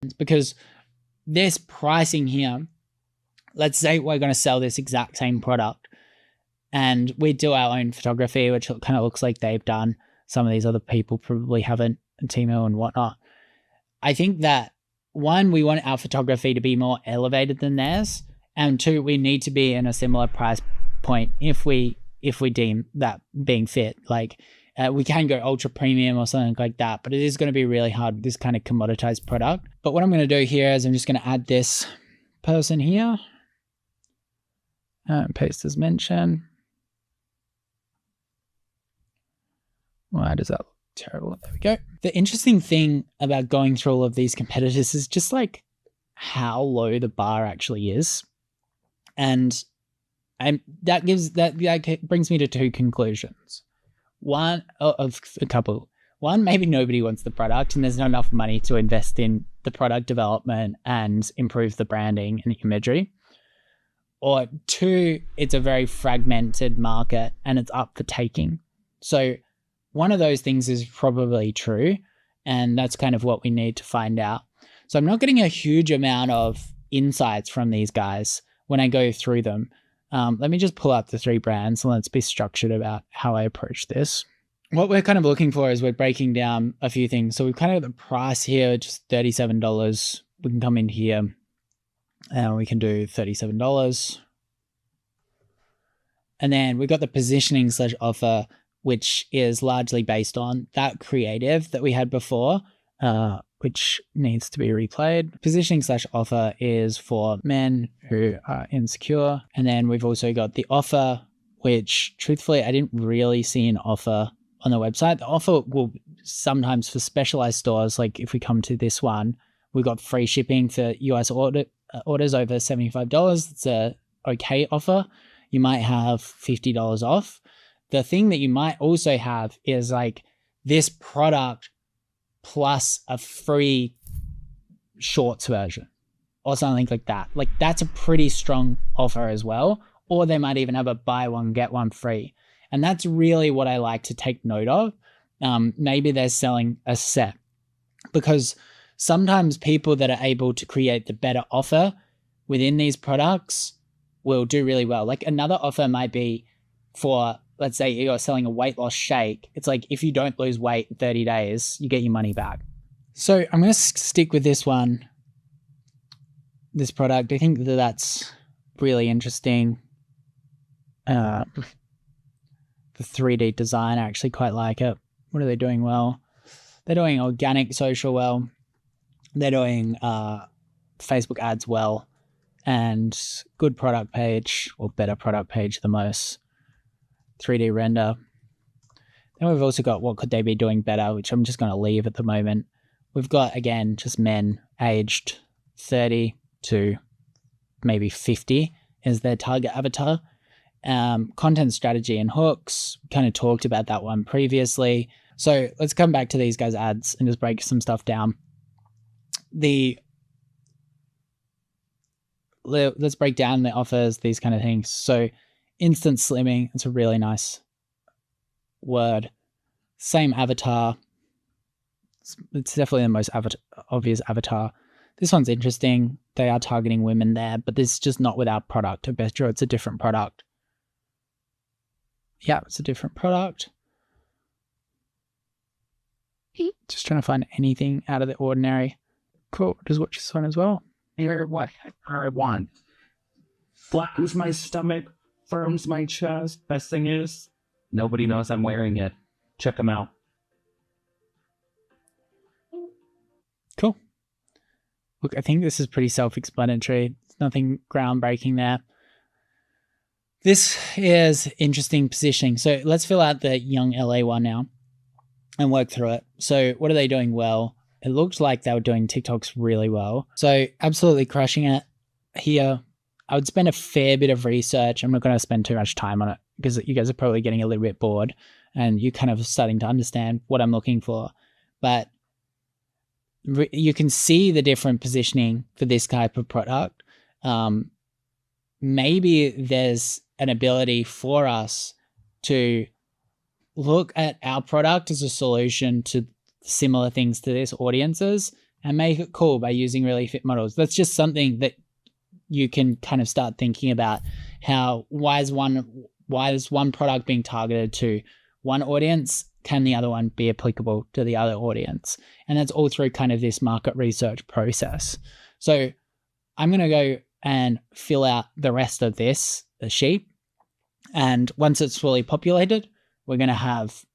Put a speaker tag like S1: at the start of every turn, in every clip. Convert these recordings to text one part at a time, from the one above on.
S1: brands, because this pricing here, let's say we're going to sell this exact same product and we do our own photography, which kind of looks like they've done. Some of these other people probably haven't, Timo and whatnot. I think that, one, we want our photography to be more elevated than theirs, and two, we need to be in a similar price point if we deem that being fit. Like, we can go ultra premium or something like that, but it is going to be really hard with this kind of commoditized product. But what I'm going to do here is I'm just going to add this person here and paste as mentioned. Why does that look terrible? There we go. The interesting thing about going through all of these competitors is just like how low the bar actually is. And that brings me to two conclusions. One, of a couple. One, maybe nobody wants the product and there's not enough money to invest in the product development and improve the branding and imagery. Or two, it's a very fragmented market and it's up for taking. So one of those things is probably true, and that's kind of what we need to find out. So I'm not getting a huge amount of insights from these guys when I go through them. Let me just pull up the three brands and let's be structured about how I approach this. What we're kind of looking for is we're breaking down a few things. So we've kind of got the price here, just $37. We can come in here and we can do $37. And then we've got the positioning / offer, which is largely based on that creative that we had before, which needs to be replayed. Positioning / offer is for men who are insecure. And then we've also got the offer, which truthfully, I didn't really see an offer on the website. The offer will sometimes for specialized stores, like if we come to this one, we got free shipping for US orders over $75. It's a okay offer. You might have $50 off. The thing that you might also have is like this product plus a free shorts version or something like that. Like that's a pretty strong offer as well. Or they might even have a buy one, get one free. And that's really what I like to take note of. Maybe they're selling a set, because sometimes people that are able to create the better offer within these products will do really well. Like another offer might be for, let's say you're selling a weight loss shake. It's like, if you don't lose weight in 30 days, you get your money back. So I'm going to stick with this one, this product. I think that that's really interesting. The 3D design, I actually quite like it. What are they doing well? They're doing organic social well. They're doing Facebook ads well, and good product page, or better product page than most. 3D render. Then we've also got what could they be doing better, which I'm just going to leave at the moment. We've got, again, just men aged 30 to maybe 50 is their target avatar. Content strategy and hooks, kind of talked about that one previously. So let's come back to these guys' ads and just break some stuff down. Let's break down the offers, these kind of things. So instant slimming, it's a really nice word. Same avatar. It's definitely the most obvious avatar. This one's interesting. They are targeting women there, but this is just not with our product. I bet you it's a different product. Yeah, it's a different product. Just trying to find anything out of the ordinary. Cool. Just watch this one as well.
S2: Here, what I want. Flattens my stomach, firms my chest. Best thing is, nobody knows I'm wearing it. Check them out.
S1: Cool. Look, I think this is pretty self-explanatory. There's nothing groundbreaking there. This is interesting positioning. So let's fill out the young LA one now and work through it. So what are they doing well? It looked like they were doing TikToks really well. So absolutely crushing it here. I would spend a fair bit of research. I'm not going to spend too much time on it because you guys are probably getting a little bit bored and you're kind of starting to understand what I'm looking for. But you can see the different positioning for this type of product. Maybe there's an ability for us to look at our product as a solution to similar things to this audiences and make it cool by using really fit models. That's just something that you can kind of start thinking about. Why is one product being targeted to one audience? Can the other one be applicable to the other audience? And that's all through kind of this market research process. So I'm going to go and fill out the rest of this sheet. And once it's fully populated, we're going to have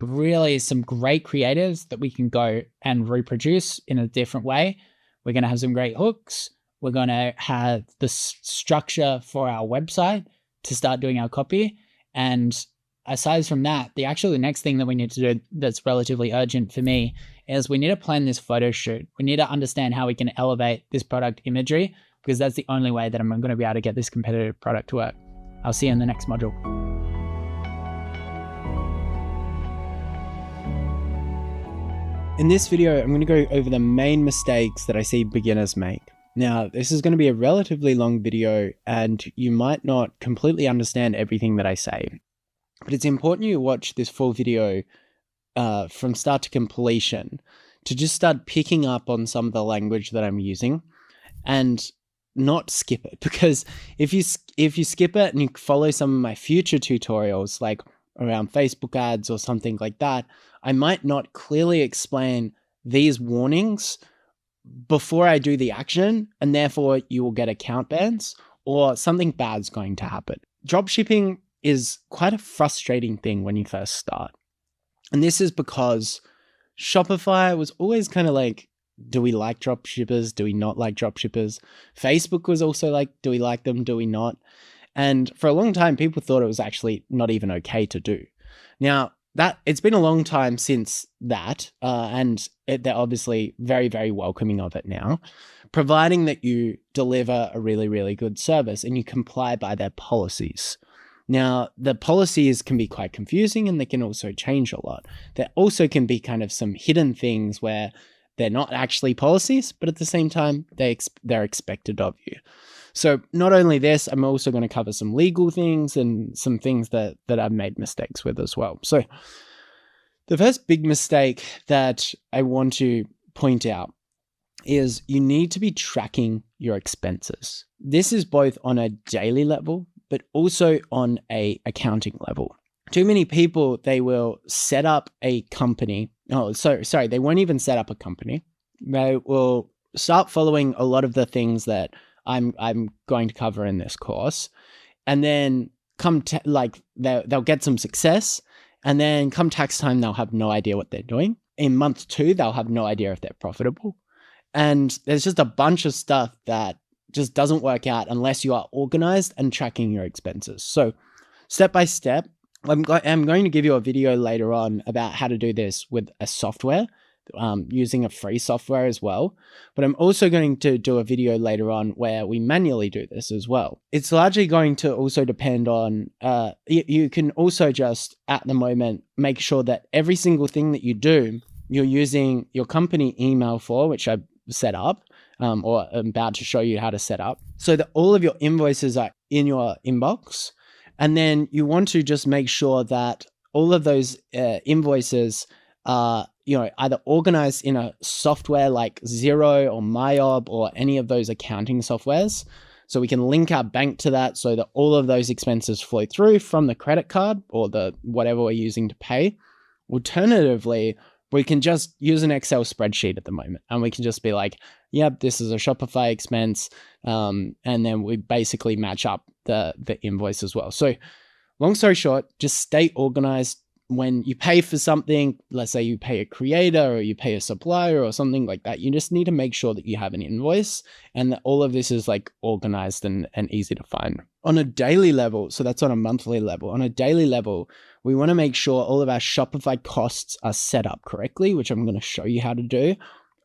S1: really some great creatives that we can go and reproduce in a different way. We're going to have some great hooks. We're going to have the structure for our website to start doing our copy. And aside from that, the next thing that we need to do that's relatively urgent for me is we need to plan this photo shoot. We need to understand how we can elevate this product imagery, because that's the only way that I'm going to be able to get this competitive product to work. I'll see you in the next module.
S3: In this video, I'm going to go over the main mistakes that I see beginners make. Now, this is going to be a relatively long video, and you might not completely understand everything that I say, but it's important you watch this full video from start to completion to just start picking up on some of the language that I'm using and not skip it. Because if you skip it and you follow some of my future tutorials, like around Facebook ads or something like that, I might not clearly explain these warnings before I do the action, and therefore you will get account bans or something bad's going to happen. Dropshipping is quite a frustrating thing when you first start. And this is because Shopify was always kind of like, do we like dropshippers? Do we not like dropshippers? Facebook was also like, do we like them? Do we not? And for a long time, people thought it was actually not even okay to do. Now, it's been a long time since that, and they're obviously very, very welcoming of it now, providing that you deliver a really, really good service and you comply by their policies. Now, the policies can be quite confusing and they can also change a lot. There also can be kind of some hidden things where they're not actually policies, but at the same time, they're expected of you. So not only this, I'm also going to cover some legal things and some things that I've made mistakes with as well. So the first big mistake that I want to point out is you need to be tracking your expenses. This is both on a daily level, but also on a accounting level. Too many people, they will set up a company. They won't even set up a company. They will start following a lot of the things that I'm going to cover in this course, and then they'll get some success, and then come tax time, they'll have no idea what they're doing. In month 2, they'll have no idea if they're profitable. And there's just a bunch of stuff that just doesn't work out unless you are organized and tracking your expenses. So step by step, I'm going to give you a video later on about how to do this with a software, using a free software as well. But I'm also going to do a video later on where we manually do this as well. It's largely going to also depend on, you can also just at the moment make sure that every single thing that you do, you're using your company email for, which I set up, or I'm about to show you how to set up, so that all of your invoices are in your inbox. And then you want to just make sure that all of those invoices are, either organized in a software like Xero or MyOb or any of those accounting softwares. So we can link our bank to that so that all of those expenses flow through from the credit card or the whatever we're using to pay. Alternatively, we can just use an Excel spreadsheet at the moment, and we can just be like, yep, this is a Shopify expense. And then we basically match up the invoice as well. So long story short, just stay organized. When you pay for something, let's say you pay a creator or you pay a supplier or something like that, you just need to make sure that you have an invoice and that all of this is like organized and easy to find. On a daily level, so that's on a monthly level, on a daily level, we want to make sure all of our Shopify costs are set up correctly, which I'm going to show you how to do.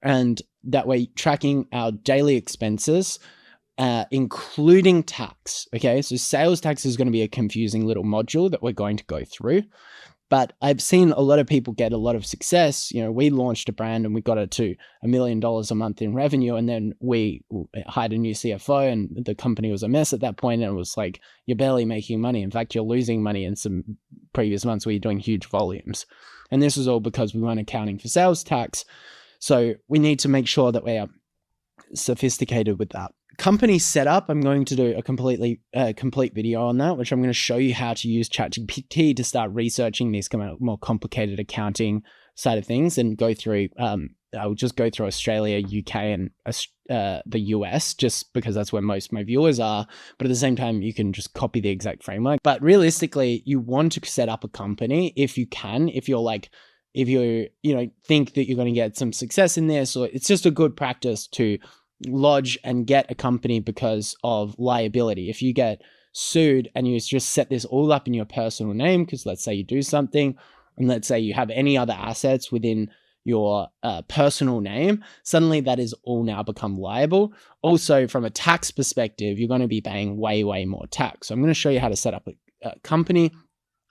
S3: And that way tracking our daily expenses, including tax. Okay, so sales tax is going to be a confusing little module that we're going to go through. But I've seen a lot of people get a lot of success. We launched a brand and we got it to $1 million a month in revenue. And then we hired a new CFO and the company was a mess at that point. And it was like, you're barely making money. In fact, you're losing money in some previous months where you're doing huge volumes. And this was all because we weren't accounting for sales tax. So we need to make sure that we are sophisticated with that. Company setup, I'm going to do a complete video on that, which I'm going to show you how to use ChatGPT to start researching these kind of more complicated accounting side of things, and go through, I'll just go through Australia, UK, and the US, just because that's where most of my viewers are. But at the same time, you can just copy the exact framework. But realistically, you want to set up a company if you can, if you think that you're going to get some success in this, or it's just a good practice to lodge and get a company because of liability. If you get sued and you just set this all up in your personal name, because let's say you do something, and let's say you have any other assets within your personal name, suddenly that is all now become liable. Also, from a tax perspective, you're going to be paying way, way more tax. So I'm going to show you how to set up a company.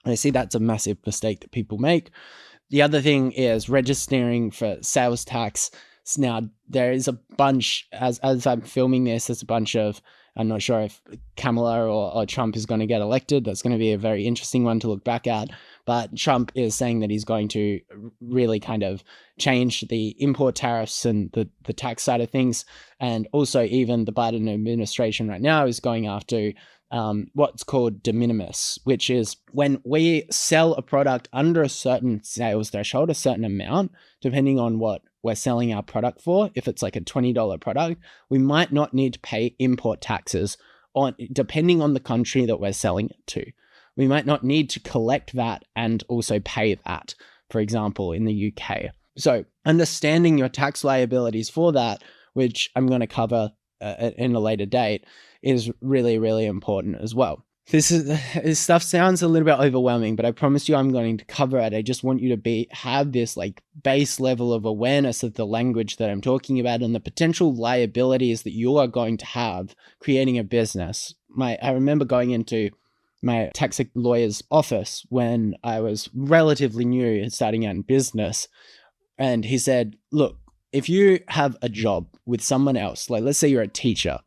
S3: And I see that's a massive mistake that people make. The other thing is registering for sales tax. So now there is a bunch, as I'm filming this, there's a bunch of, I'm not sure if Kamala or Trump is going to get elected. That's going to be a very interesting one to look back at. But Trump is saying that he's going to really kind of change the import tariffs and the tax side of things. And also even the Biden administration right now is going after what's called de minimis, which is when we sell a product under a certain sales threshold, a certain amount, depending on what we're selling our product for. If it's like a $20 product, we might not need to pay import taxes depending on the country that we're selling it to. We might not need to collect that and also pay that, for example, in the UK. So understanding your tax liabilities for that, which I'm going to cover in a later date, is really, really important as well. This stuff sounds a little bit overwhelming, but I promise you I'm going to cover it. I just want you to have this like base level of awareness of the language that I'm talking about and the potential liabilities that you are going to have creating a business. I remember going into my tax lawyer's office when I was relatively new and starting out in business. And he said, look, if you have a job with someone else, like let's say you're a teacher,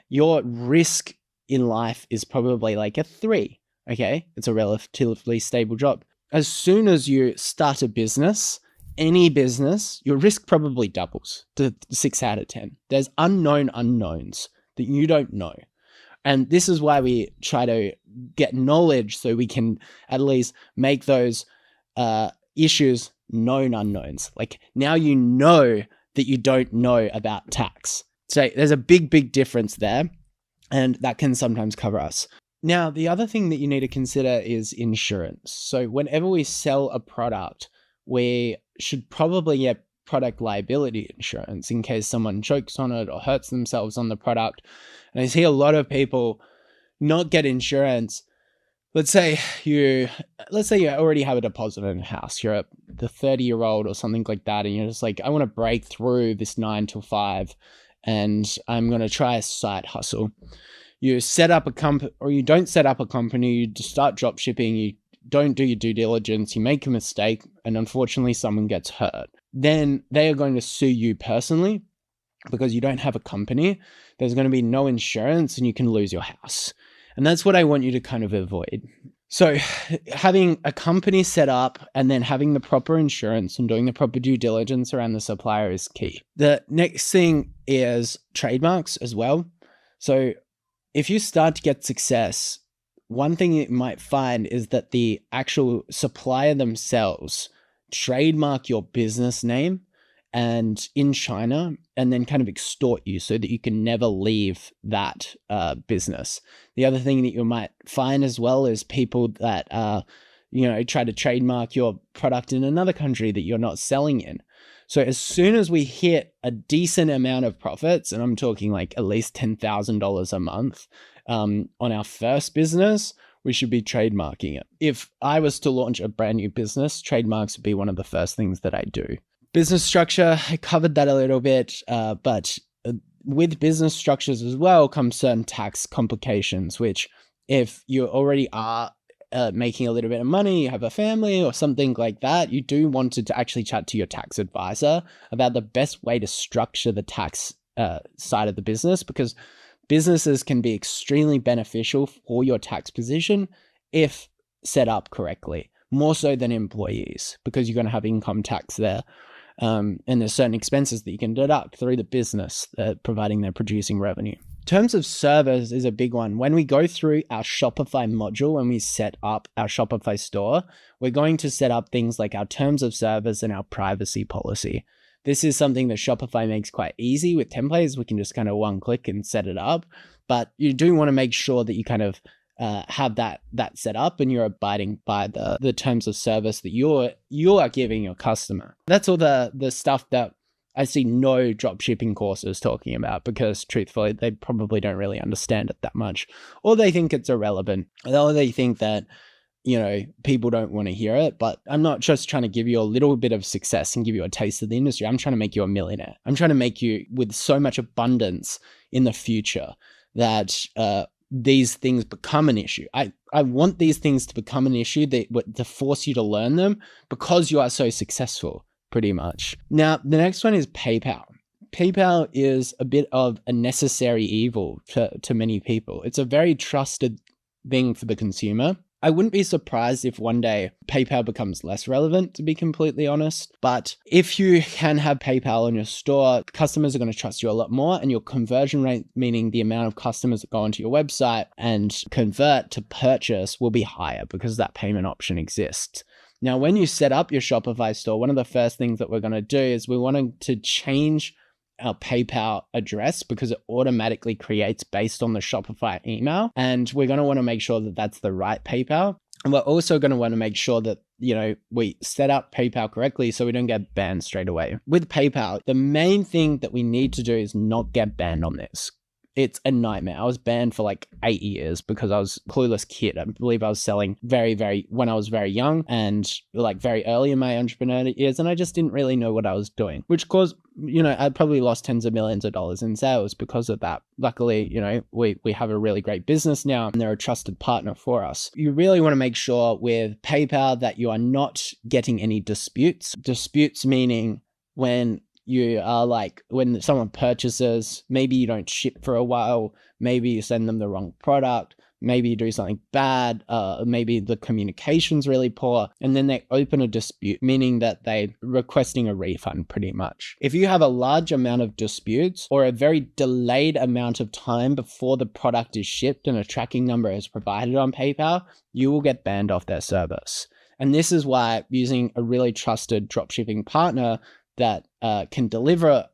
S3: your risk in life is probably like a 3, okay? It's a relatively stable job. As soon as you start a business, any business, your risk probably doubles to 6 out of 10. There's unknown unknowns that you don't know. And this is why we try to get knowledge so we can at least make those issues known unknowns. Like now you know that you don't know about tax. So there's a big, big difference there. And that can sometimes cover us. Now, the other thing that you need to consider is insurance. So whenever we sell a product, we should probably get product liability insurance in case someone chokes on it or hurts themselves on the product. And I see a lot of people not get insurance. Let's say you already have a deposit in a house. You're the 30-year-old or something like that, and you're just like, I want to break through this 9 to 5. And I'm going to try a side hustle. You set up a company, or you don't set up a company, you just start drop shipping, you don't do your due diligence, you make a mistake, and unfortunately someone gets hurt. Then they are going to sue you personally because you don't have a company. There's going to be no insurance and you can lose your house. And that's what I want you to kind of avoid. So having a company set up and then having the proper insurance and doing the proper due diligence around the supplier is key. The next thing is trademarks as well. So if you start to get success, one thing you might find is that the actual supplier themselves trademark your business name and in China, and then kind of extort you so that you can never leave that business. The other thing that you might find as well is people that try to trademark your product in another country that you're not selling in. So as soon as we hit a decent amount of profits, and I'm talking like at least $10,000 a month on our first business, we should be trademarking it. If I was to launch a brand new business, trademarks would be one of the first things that I do. Business structure, I covered that a little bit, but with business structures as well comes certain tax complications, which if you already are making a little bit of money, you have a family or something like that, you do want to actually chat to your tax advisor about the best way to structure the tax side of the business, because businesses can be extremely beneficial for your tax position if set up correctly, more so than employees, because you're going to have income tax there. And there's certain expenses that you can deduct through the business, providing they're producing revenue. Terms of service is a big one. When we go through our Shopify module and we set up our Shopify store, we're going to set up things like our terms of service and our privacy policy. This is something that Shopify makes quite easy with templates. We can just kind of one click and set it up. But you do want to make sure that you kind of have that set up and you're abiding by the terms of service that you are giving your customer. That's all the stuff that I see no dropshipping courses talking about, because truthfully, they probably don't really understand it that much, or they think it's irrelevant, or they think that, people don't want to hear it. But I'm not just trying to give you a little bit of success and give you a taste of the industry. I'm trying to make you a millionaire. I'm trying to make you with so much abundance in the future that these things become an issue. I want these things to become an issue, to force you to learn them because you are so successful. Pretty much. Now, the next one is PayPal. PayPal is a bit of a necessary evil to many people. It's a very trusted thing for the consumer. I wouldn't be surprised if one day PayPal becomes less relevant, to be completely honest. But if you can have PayPal in your store, customers are going to trust you a lot more, and your conversion rate, meaning the amount of customers that go onto your website and convert to purchase, will be higher because that payment option exists. Now, when you set up your Shopify store, one of the first things that we're going to do is we want to change our PayPal address, because it automatically creates based on the Shopify email. And we're going to want to make sure that that's the right PayPal. And we're also going to want to make sure that, we set up PayPal correctly so we don't get banned straight away. With PayPal, the main thing that we need to do is not get banned on this. It's a nightmare. I was banned for like 8 years because I was a clueless kid. I believe I was selling when I was very young and like very early in my entrepreneur years, and I just didn't really know what I was doing, which caused, I probably lost tens of millions of dollars in sales because of that. Luckily, we have a really great business now and they're a trusted partner for us. You really want to make sure with PayPal that you are not getting any disputes. Disputes meaning when you are when someone purchases, maybe you don't ship for a while, maybe you send them the wrong product, maybe you do something bad, maybe the communication's really poor, and then they open a dispute, meaning that they're requesting a refund pretty much. If you have a large amount of disputes or a very delayed amount of time before the product is shipped and a tracking number is provided on PayPal, you will get banned off their service. And this is why using a really trusted dropshipping partner that can deliver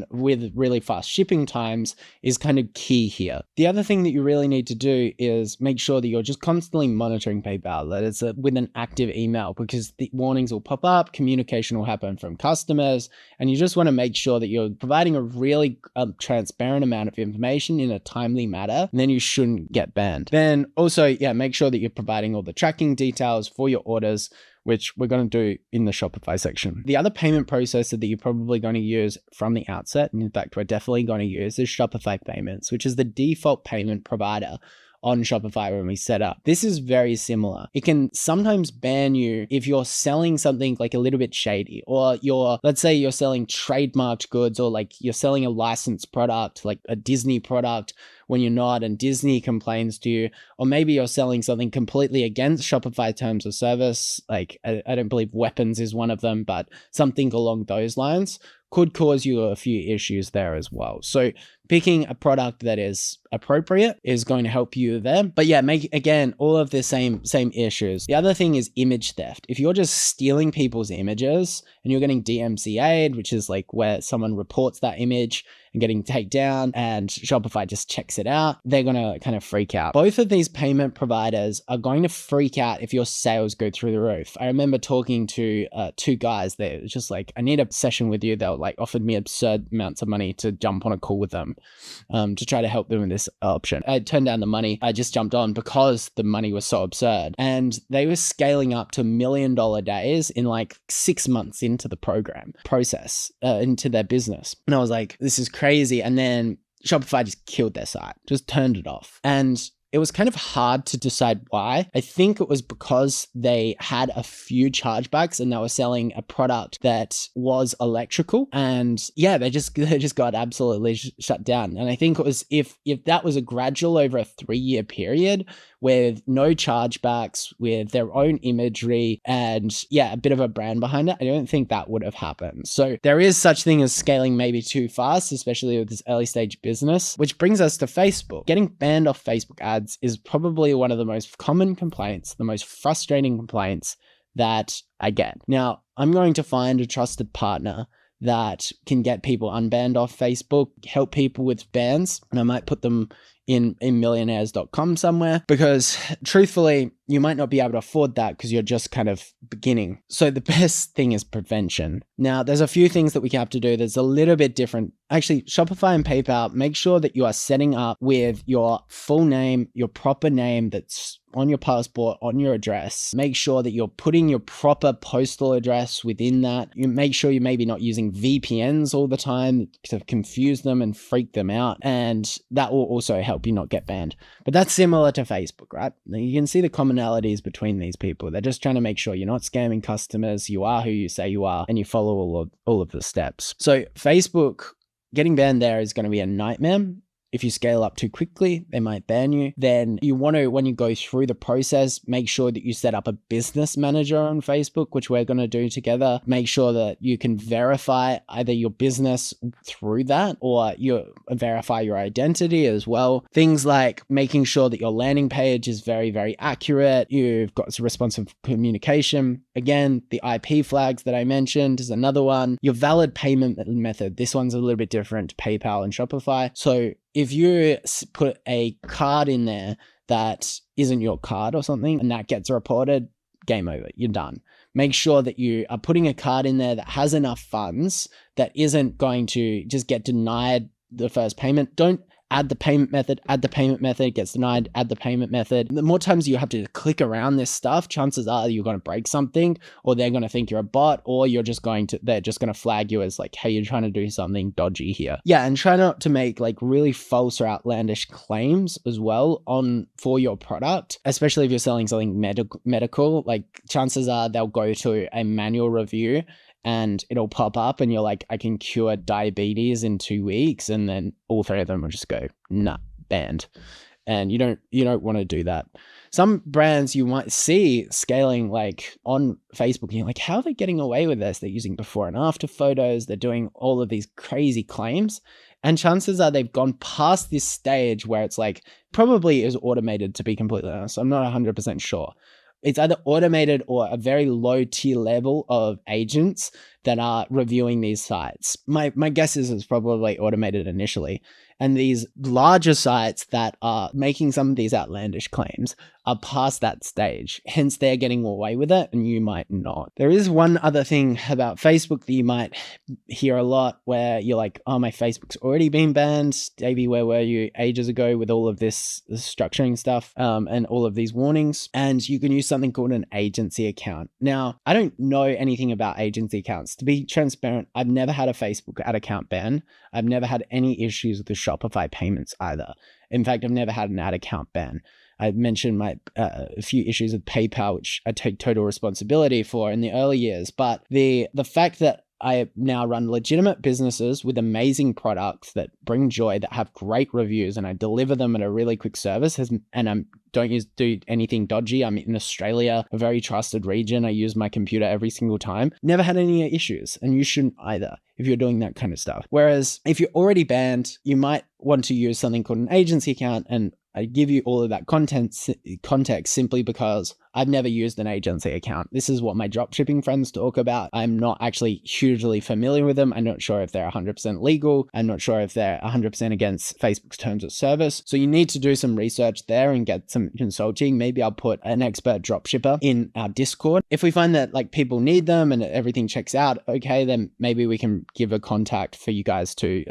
S3: with really fast shipping times is kind of key here. The other thing that you really need to do is make sure that you're just constantly monitoring PayPal, that it's with an active email, because the warnings will pop up, communication will happen from customers, and you just want to make sure that you're providing a really transparent amount of information in a timely manner, and then you shouldn't get banned. Then also, make sure that you're providing all the tracking details for your orders, which we're going to do in the Shopify section. The other payment processor that you're probably going to use from the outset, and in fact, we're definitely going to use, is Shopify Payments, which is the default payment provider on Shopify when we set up. This is very similar. It can sometimes ban you if you're selling something like a little bit shady, or let's say you're selling trademarked goods, or like you're selling a licensed product, like a Disney product, when you're not, and Disney complains to you, or maybe you're selling something completely against Shopify terms of service, like I don't believe weapons is one of them, but something along those lines could cause you a few issues there as well. So picking a product that is appropriate is going to help you there. But make, again, all of the same issues. The other thing is image theft. If you're just stealing people's images and you're getting DMCA'd, which is like where someone reports that image and getting taken down and Shopify just checks it out, they're going to kind of freak out. Both of these payment providers are going to freak out if your sales go through the roof. I remember talking to two guys that was just like, I need a session with you. They were like offered me absurd amounts of money to jump on a call with them to try to help them with this option. I turned down the money. I just jumped on because the money was so absurd. And they were scaling up to $1 million days in like 6 months into the process, into their business. And I was like, this is crazy. And then Shopify just killed their site, just turned it off. And it was kind of hard to decide why. I think it was because they had a few chargebacks and they were selling a product that was electrical, and yeah, they just got absolutely shut down. And I think it was if that was a gradual over a 3-year period with no chargebacks, with their own imagery and yeah, a bit of a brand behind it, I don't think that would have happened. So there is such thing as scaling maybe too fast, especially with this early stage business, which brings us to Facebook. Getting banned off Facebook ads is probably one of the most common complaints, the most frustrating complaints that I get. Now, I'm going to find a trusted partner that can get people unbanned off Facebook, help people with bans, and I might put them in millionaires.com somewhere, because truthfully, you might not be able to afford that because you're just kind of beginning. So the best thing is prevention. Now, there's a few things that we have to do that's a little bit different. Actually, Shopify and PayPal, make sure that you are setting up with your full name, your proper name that's on your passport, on your address. Make sure that you're putting your proper postal address within that. You make sure you're maybe not using VPNs all the time to confuse them and freak them out. And that will also help you not get banned. But that's similar to Facebook, right? You can see the commonalities between these people. They're just trying to make sure you're not scamming customers, you are who you say you are, and you follow all of the steps. So Facebook, getting banned there is going to be a nightmare. If you scale up too quickly, they might ban you. Then you want to, when you go through the process, make sure that you set up a business manager on Facebook, which we're going to do together. Make sure that you can verify either your business through that, or you verify your identity as well. Things like making sure that your landing page is very, very accurate. You've got responsive communication. Again, the IP flags that I mentioned is another one. Your valid payment method. This one's a little bit different to PayPal and Shopify. So if you put a card in there that isn't your card or something, and that gets reported, game over, you're done. Make sure that you are putting a card in there that has enough funds that isn't going to just get denied the first payment. Don't add the payment method, gets denied, add the payment method. The more times you have to click around this stuff, chances are you're going to break something, or they're going to think you're a bot, or they're just going to flag you as like, hey, you're trying to do something dodgy here. Yeah, and try not to make like really false or outlandish claims as well for your product, especially if you're selling something medical. Like chances are they'll go to a manual review and it'll pop up and you're like, I can cure diabetes in 2 weeks. And then all three of them will just go, nah, banned. And you don't want to do that. Some brands you might see scaling like on Facebook, and you're like, how are they getting away with this? They're using before and after photos. They're doing all of these crazy claims. And chances are they've gone past this stage where it's like, probably is automated, to be completely honest. I'm not 100% sure. It's either automated or a very low tier level of agents that are reviewing these sites. My guess is it's probably automated initially. And these larger sites that are making some of these outlandish claims are past that stage. Hence, they're getting away with it and you might not. There is one other thing about Facebook that you might hear a lot where you're like, oh, my Facebook's already been banned. Davey, where were you ages ago with all of this structuring stuff and all of these warnings? And you can use something called an agency account. Now, I don't know anything about agency accounts. To be transparent, I've never had a Facebook ad account ban. I've never had any issues with the Shopify payments either. In fact, I've never had an ad account ban. I've mentioned my a few issues with PayPal, which I take total responsibility for in the early years. But the fact that I now run legitimate businesses with amazing products that bring joy, that have great reviews, and I deliver them at a really quick service, and I don't do anything dodgy. I'm in Australia, a very trusted region. I use my computer every single time. Never had any issues, and you shouldn't either if you're doing that kind of stuff. Whereas if you're already banned, you might want to use something called an agency account, and I give you all of that context simply because I've never used an agency account. This is what my dropshipping friends talk about. I'm not actually hugely familiar with them. I'm not sure if they're 100% legal. I'm not sure if they're 100% against Facebook's terms of service. So you need to do some research there and get some consulting. Maybe I'll put an expert dropshipper in our Discord. If we find that like people need them and everything checks out, okay, then maybe we can give a contact for you guys to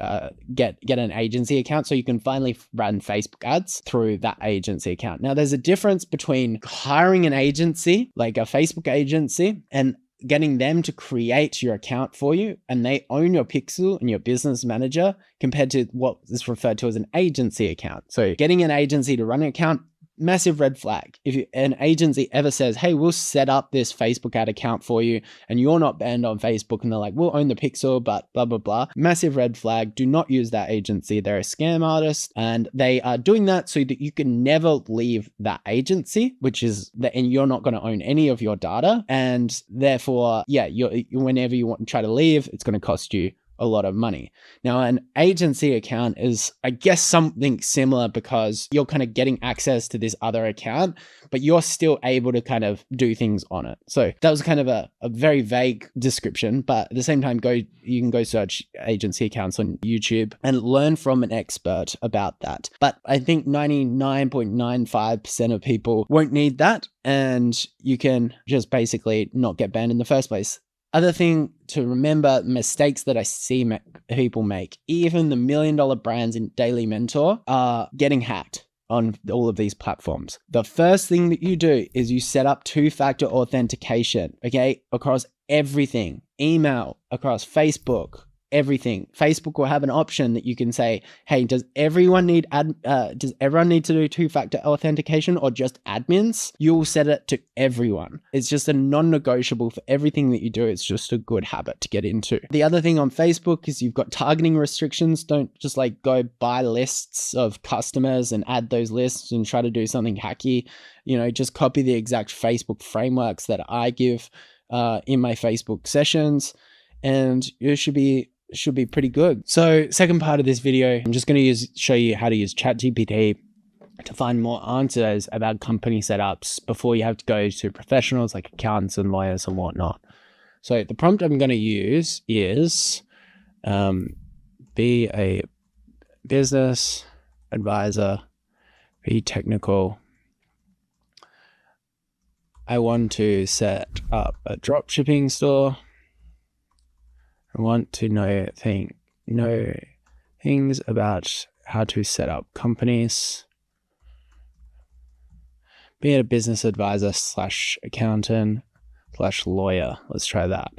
S3: get an agency account so you can finally run Facebook ads through that agency account. Now, there's a difference between hiring an agency, like a Facebook agency, and getting them to create your account for you, and they own your pixel and your business manager compared to what is referred to as an agency account. So getting an agency to run an account, massive red flag. If an agency ever says, hey, we'll set up this Facebook ad account for you and you're not banned on Facebook, and they're like, we'll own the pixel, but blah, blah, blah. Massive red flag. Do not use that agency. They're a scam artist, and they are doing that so that you can never leave that agency, which is that, and you're not going to own any of your data. And therefore, yeah, whenever you want to try to leave, it's going to cost you a lot of money. Now, an agency account is, I guess, something similar because you're kind of getting access to this other account, but you're still able to kind of do things on it. So that was kind of a very vague description, but at the same time, you can go search agency accounts on YouTube and learn from an expert about that. But I think 99.95% of people won't need that, and you can just basically not get banned in the first place. Other thing to remember, mistakes that I see people make, even the $1 million brands in Daily Mentor, are getting hacked on all of these platforms. The first thing that you do is you set up two-factor authentication, okay, across everything, email, across Facebook, everything. Facebook will have an option that you can say, hey, does everyone need to do two-factor authentication or just admins? You'll set it to everyone. It's just a non-negotiable for everything that you do. It's just a good habit to get into. The other thing on Facebook is you've got targeting restrictions. Don't just like go buy lists of customers and add those lists and try to do something hacky. Just copy the exact Facebook frameworks that I give in my Facebook sessions, and you should be pretty good. So second part of this video, I'm just going to show you how to use ChatGPT to find more answers about company setups before you have to go to professionals like accountants and lawyers and whatnot. So the prompt I'm going to use is be a business advisor, be technical. I want to set up a dropshipping store. I want to know things about how to set up companies. Be a business advisor / accountant / lawyer. Let's try that.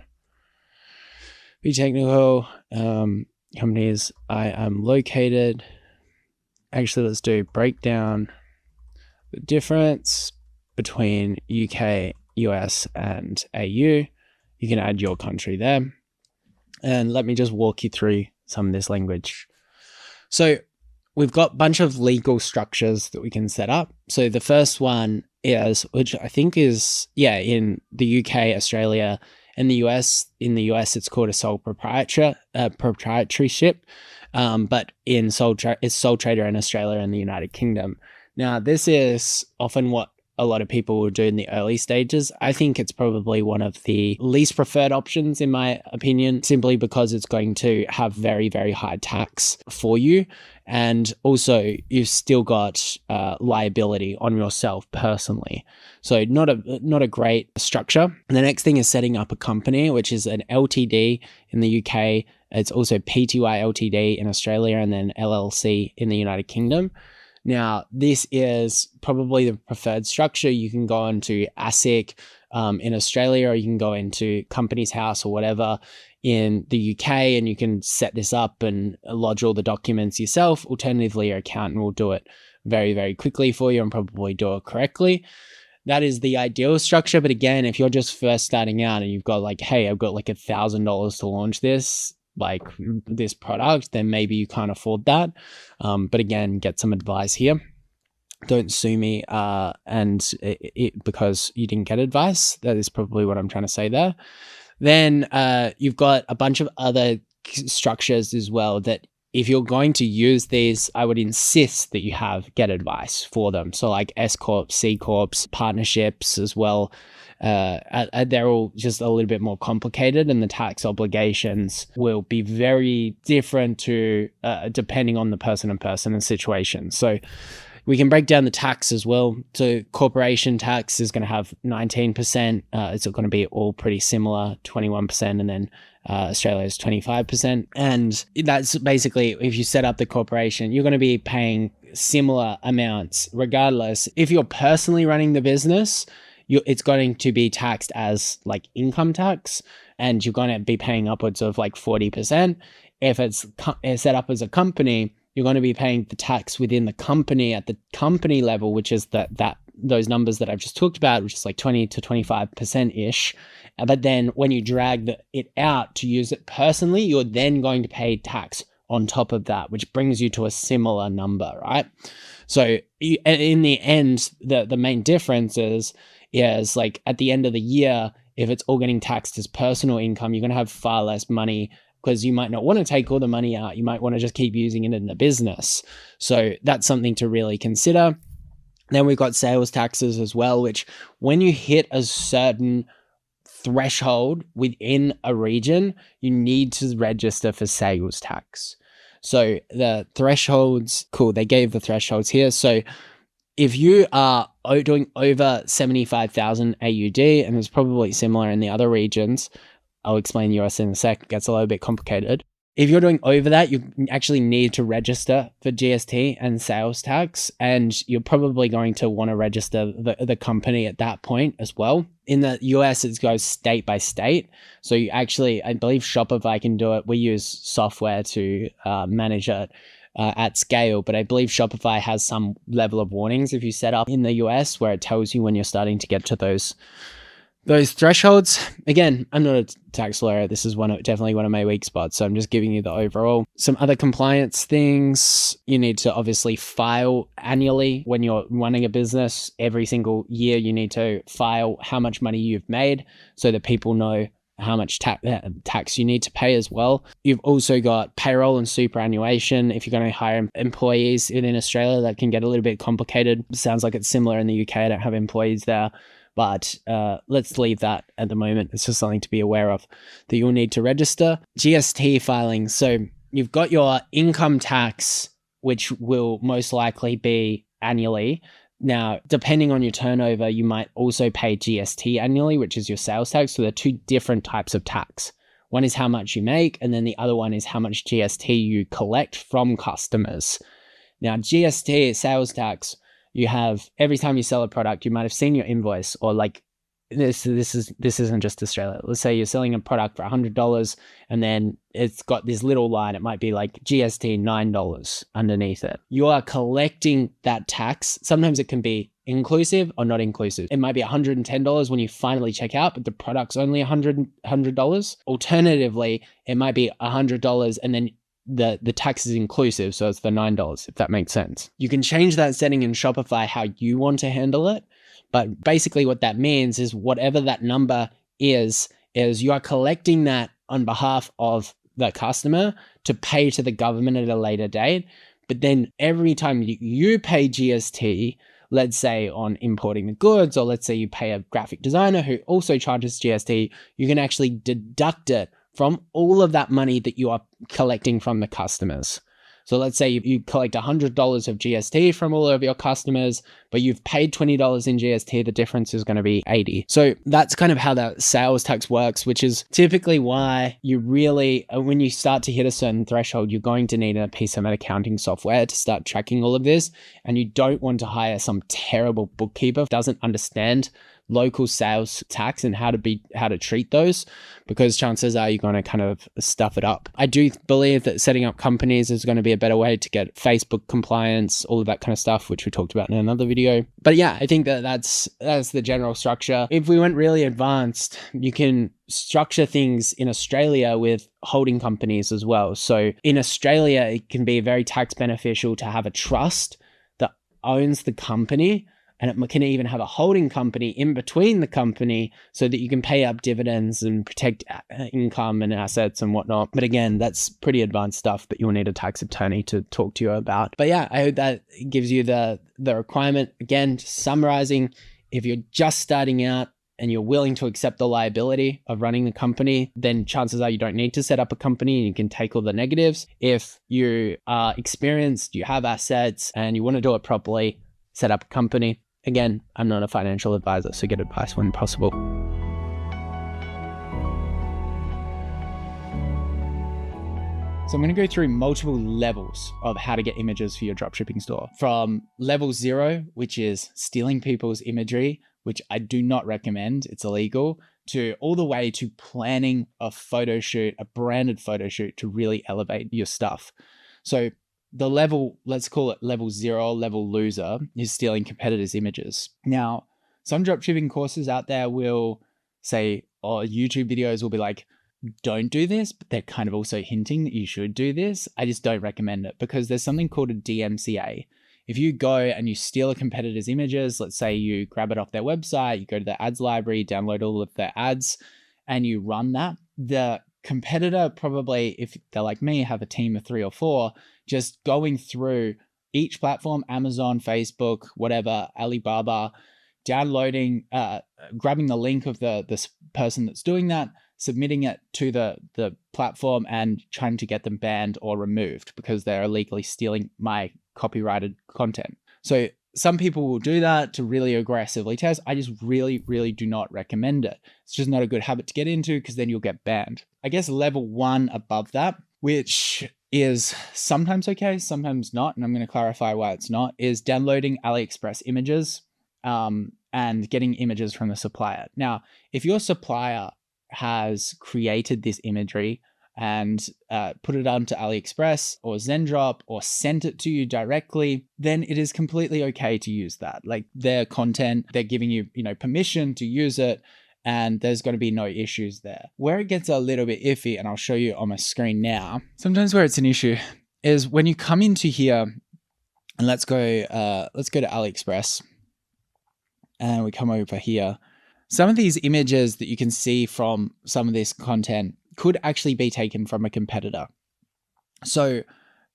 S3: Be technical. Companies I am located. Actually, let's do breakdown. The difference between UK, US, and AU. You can add your country there. And let me just walk you through some of this language. So we've got a bunch of legal structures that we can set up. So the first one is, which I think is, in the UK, Australia, and the US. In the US, it's called a sole proprietorship. But it's sole trader in Australia and the United Kingdom. Now, this is often what a lot of people will do in the early stages. I think it's probably one of the least preferred options in my opinion, simply because it's going to have very, very high tax for you. And also you've still got liability on yourself personally. So not a great structure. And the next thing is setting up a company, which is an LTD in the UK. It's also PTY LTD in Australia, and then LLC in the United Kingdom. Now, this is probably the preferred structure. You can go into ASIC in Australia, or you can go into Companies House or whatever in the UK, and you can set this up and lodge all the documents yourself. Alternatively, your accountant will do it very, very quickly for you and probably do it correctly. That is the ideal structure. But again, if you're just first starting out and you've got like, hey, I've got like $1,000 to launch this product, then maybe you can't afford that. But again, get some advice here. Don't sue me because you didn't get advice. That is probably what I'm trying to say there. Then you've got a bunch of other structures as well that if you're going to use these, I would insist that you get advice for them. So like S Corps, C Corps, partnerships as well. They're all just a little bit more complicated, and the tax obligations will be very different to depending on the person and situation. So we can break down the tax as well. So corporation tax is going to have 19%. It's going to be all pretty similar, 21%, and then Australia is 25%. And that's basically, if you set up the corporation, you're going to be paying similar amounts regardless. If you're personally running the business, it's going to be taxed as like income tax, and you're going to be paying upwards of like 40%. If it's set up as a company, you're going to be paying the tax within the company at the company level, which is those numbers that I've just talked about, which is like 20 to 25% ish. But then when you drag it out to use it personally, you're then going to pay tax on top of that, which brings you to a similar number, right? So in the end, the main difference is like at the end of the year, if it's all getting taxed as personal income, you're going to have far less money, because you might not want to take all the money out. You might want to just keep using it in the business. So that's something to really consider. Then we've got sales taxes as well, which when you hit a certain threshold within a region, you need to register for sales tax. So the thresholds, cool, they gave the thresholds here. So if you are doing over 75,000 AUD, and it's probably similar in the other regions, I'll explain US in a sec, it gets a little bit complicated. If you're doing over that, you actually need to register for GST and sales tax, and you're probably going to want to register the company at that point as well. In the US, it goes state by state. So you actually, I believe Shopify can do it. We use software to manage it at scale, but I believe Shopify has some level of warnings if you set up in the US, where it tells you when you're starting to get to those thresholds. Again, I'm not a tax lawyer. This is definitely one of my weak spots. So I'm just giving you the overall. Some other compliance things. You need to obviously file annually when you're running a business. Every single year, you need to file how much money you've made so that people know how much tax you need to pay as well. You've also got payroll and superannuation. If you're going to hire employees in Australia, that can get a little bit complicated. Sounds like it's similar in the UK. I don't have employees there. But let's leave that at the moment. It's just something to be aware of that you'll need to register. GST filing. So you've got your income tax, which will most likely be annually. Now, depending on your turnover, you might also pay GST annually, which is your sales tax. So there are two different types of tax. One is how much you make, and then the other one is how much GST you collect from customers. Now, GST, sales tax, you have every time you sell a product, you might have seen your invoice, or like this isn't just Australia. Let's say you're selling a product for $100 and then it's got this little line. It might be like GST $9 underneath it. You are collecting that tax. Sometimes it can be inclusive or not inclusive. It might be $110 when you finally check out, but the product's only $100. Alternatively, it might be $100 and then the tax is inclusive, so it's the $9, if that makes sense. You can change that setting in Shopify how you want to handle it, but basically what that means is whatever that number is you are collecting that on behalf of the customer to pay to the government at a later date. But then every time you pay GST, let's say on importing the goods, or let's say you pay a graphic designer who also charges GST, you can actually deduct it from all of that money that you are collecting from the customers. So let's say you collect $100 of GST from all of your customers, but you've paid $20 in GST, the difference is going to be $80. So that's kind of how that sales tax works, which is typically why you really, when you start to hit a certain threshold, you're going to need a piece of accounting software to start tracking all of this. And you don't want to hire some terrible bookkeeper who doesn't understand local sales tax and how to treat those, because chances are you're going to kind of stuff it up. I do believe that setting up companies is going to be a better way to get Facebook compliance, all of that kind of stuff, which we talked about in another video. But yeah, I think that's the general structure. If we went really advanced, you can structure things in Australia with holding companies as well. So in Australia, it can be very tax beneficial to have a trust that owns the company, and it can even have a holding company in between the company so that you can pay up dividends and protect income and assets and whatnot. But again, that's pretty advanced stuff that you'll need a tax attorney to talk to you about. But yeah, I hope that gives you the requirement. Again, just summarizing, if you're just starting out and you're willing to accept the liability of running the company, then chances are you don't need to set up a company and you can take all the negatives. If you are experienced, you have assets, and you want to do it properly, set up a company. Again, I'm not a financial advisor, so get advice when possible. So I'm going to go through multiple levels of how to get images for your dropshipping store. From level 0, which is stealing people's imagery which I do not recommend, it's illegal, to all the way to planning a photo shoot, a branded photo shoot to really elevate your stuff. So the level, let's call it level 0, level loser, is stealing competitors' images. Now, some dropshipping courses out there will say, or YouTube videos will be like, don't do this, but they're kind of also hinting that you should do this. I just don't recommend it because there's something called a DMCA. If you go and you steal a competitor's images, let's say you grab it off their website, you go to the ads library, download all of their ads, and you run that, the competitor probably, if they're like me, have a team of 3 or 4, just going through each platform, Amazon, Facebook, whatever, Alibaba, downloading, grabbing the link of this person that's doing that, submitting it to the platform and trying to get them banned or removed because they're illegally stealing my copyrighted content. So some people will do that to really aggressively test. I just really, really do not recommend it. It's just not a good habit to get into because then you'll get banned. I guess level 1 above that, which is sometimes okay, sometimes not, and I'm going to clarify why it's not, is downloading AliExpress images and getting images from the supplier. Now, if your supplier has created this imagery and put it onto AliExpress or Zendrop or sent it to you directly, then it is completely okay to use that. Like their content, they're giving you, permission to use it, and there's going to be no issues there. Where it gets a little bit iffy, and I'll show you on my screen now, sometimes where it's an issue is when you come into here, and let's go to AliExpress, and we come over here. Some of these images that you can see from some of this content could actually be taken from a competitor. So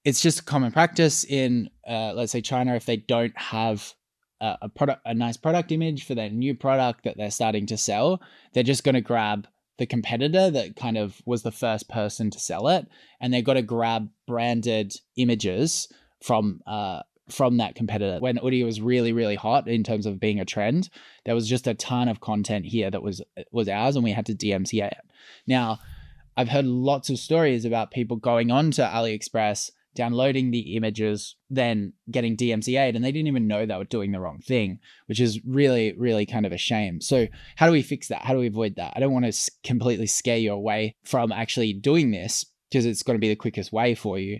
S3: it's just common practice in, let's say China, if they don't have a nice product image for their new product that they're starting to sell, they're just going to grab the competitor that kind of was the first person to sell it, and they've got to grab branded images from that competitor. When Udi was really, really hot in terms of being a trend, there was just a ton of content here that was ours, and we had to DMCA it. Now, I've heard lots of stories about people going on to AliExpress, downloading the images, then getting DMCA'd, and they didn't even know they were doing the wrong thing, which is really, really kind of a shame. So how do we fix that? How do we avoid that? I don't want to completely scare you away from actually doing this, because it's going to be the quickest way for you,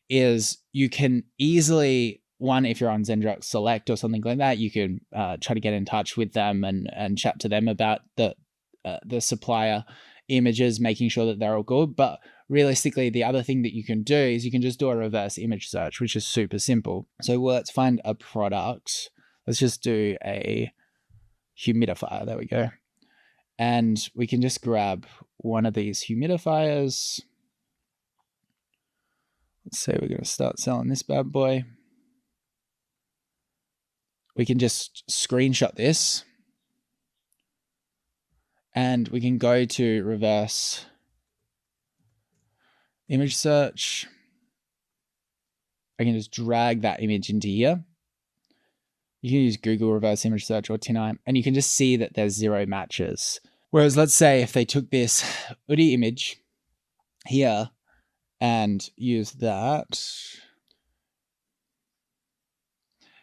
S3: is you can easily, one, if you're on Zendrop Select or something like that, you can try to get in touch with them and chat to them about the supplier images, making sure that they're all good. But realistically, the other thing that you can do is you can just do a reverse image search, which is super simple. So let's find a product. Let's just do a humidifier. There we go. And we can just grab one of these humidifiers. Let's say we're going to start selling this bad boy. We can just screenshot this, and we can go to reverse image search. I can just drag that image into here. You can use Google reverse image search or TinEye, and you can just see that there's 0 matches. Whereas let's say if they took this Udi image here and use that,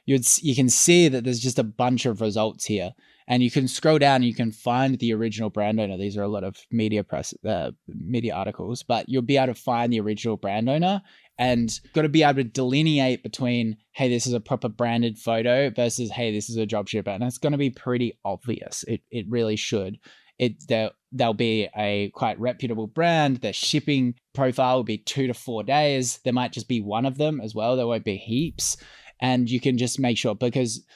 S3: you can see that there's just a bunch of results here, and you can scroll down and you can find the original brand owner. These are a lot of media articles, but you'll be able to find the original brand owner, and got to be able to delineate between, hey, this is a proper branded photo versus, hey, this is a dropshipper. And it's going to be pretty obvious. It really should. They'll be a quite reputable brand. Their shipping profile will be 2 to 4 days. There might just be one of them as well. There won't be heaps. And you can just make sure,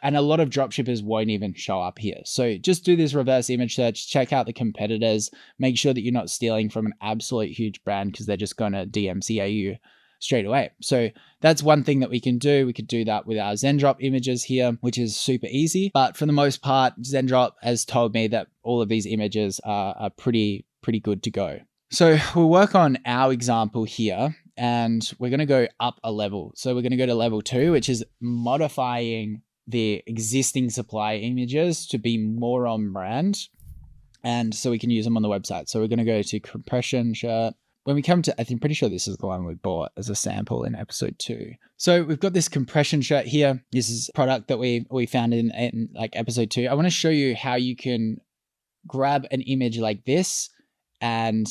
S3: and a lot of dropshippers won't even show up here. So just do this reverse image search, check out the competitors, make sure that you're not stealing from an absolute huge brand, because they're just going to DMCA you straight away. So that's one thing that we can do. We could do that with our Zendrop images here, which is super easy. But for the most part, Zendrop has told me that all of these images are pretty good to go. So we'll work on our example here, and we're going to go up a level. So we're going to go to level 2, which is modifying the existing supply images to be more on brand, and so we can use them on the website. So we're going to go to compression shirt,
S1: when we come to, I'm pretty sure this is the one we bought as a sample in episode 2. So we've got this compression shirt here. This is a product that we found in like episode 2. I want to show you how you can grab an image like this and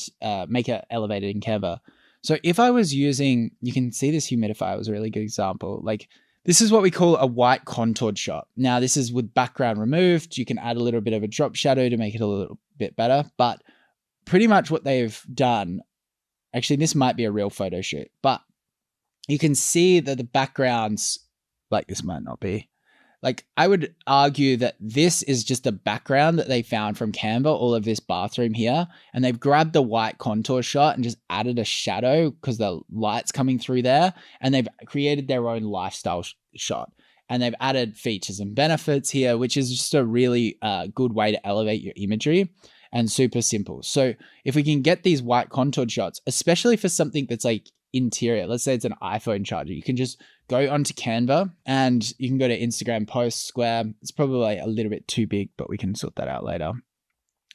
S1: make it elevated in Canva. So if I was using, you can see this humidifier was a really good example. Like this is what we call a white contoured shot. Now this is with background removed. You can add a little bit of a drop shadow to make it a little bit better, but pretty much what they've done, actually this might be a real photo shoot, but you can see that the backgrounds, like this might not be, like I would argue that this is just a background that they found from Canva, all of this bathroom here, and they've grabbed the white contour shot and just added a shadow because the light's coming through there, and they've created their own lifestyle shot. And they've added features and benefits here, which is just a really good way to elevate your imagery and super simple. So if we can get these white contoured shots, especially for something that's like interior, let's say it's an iPhone charger, you can just go onto Canva and you can go to Instagram post square. It's probably a little bit too big, but we can sort that out later.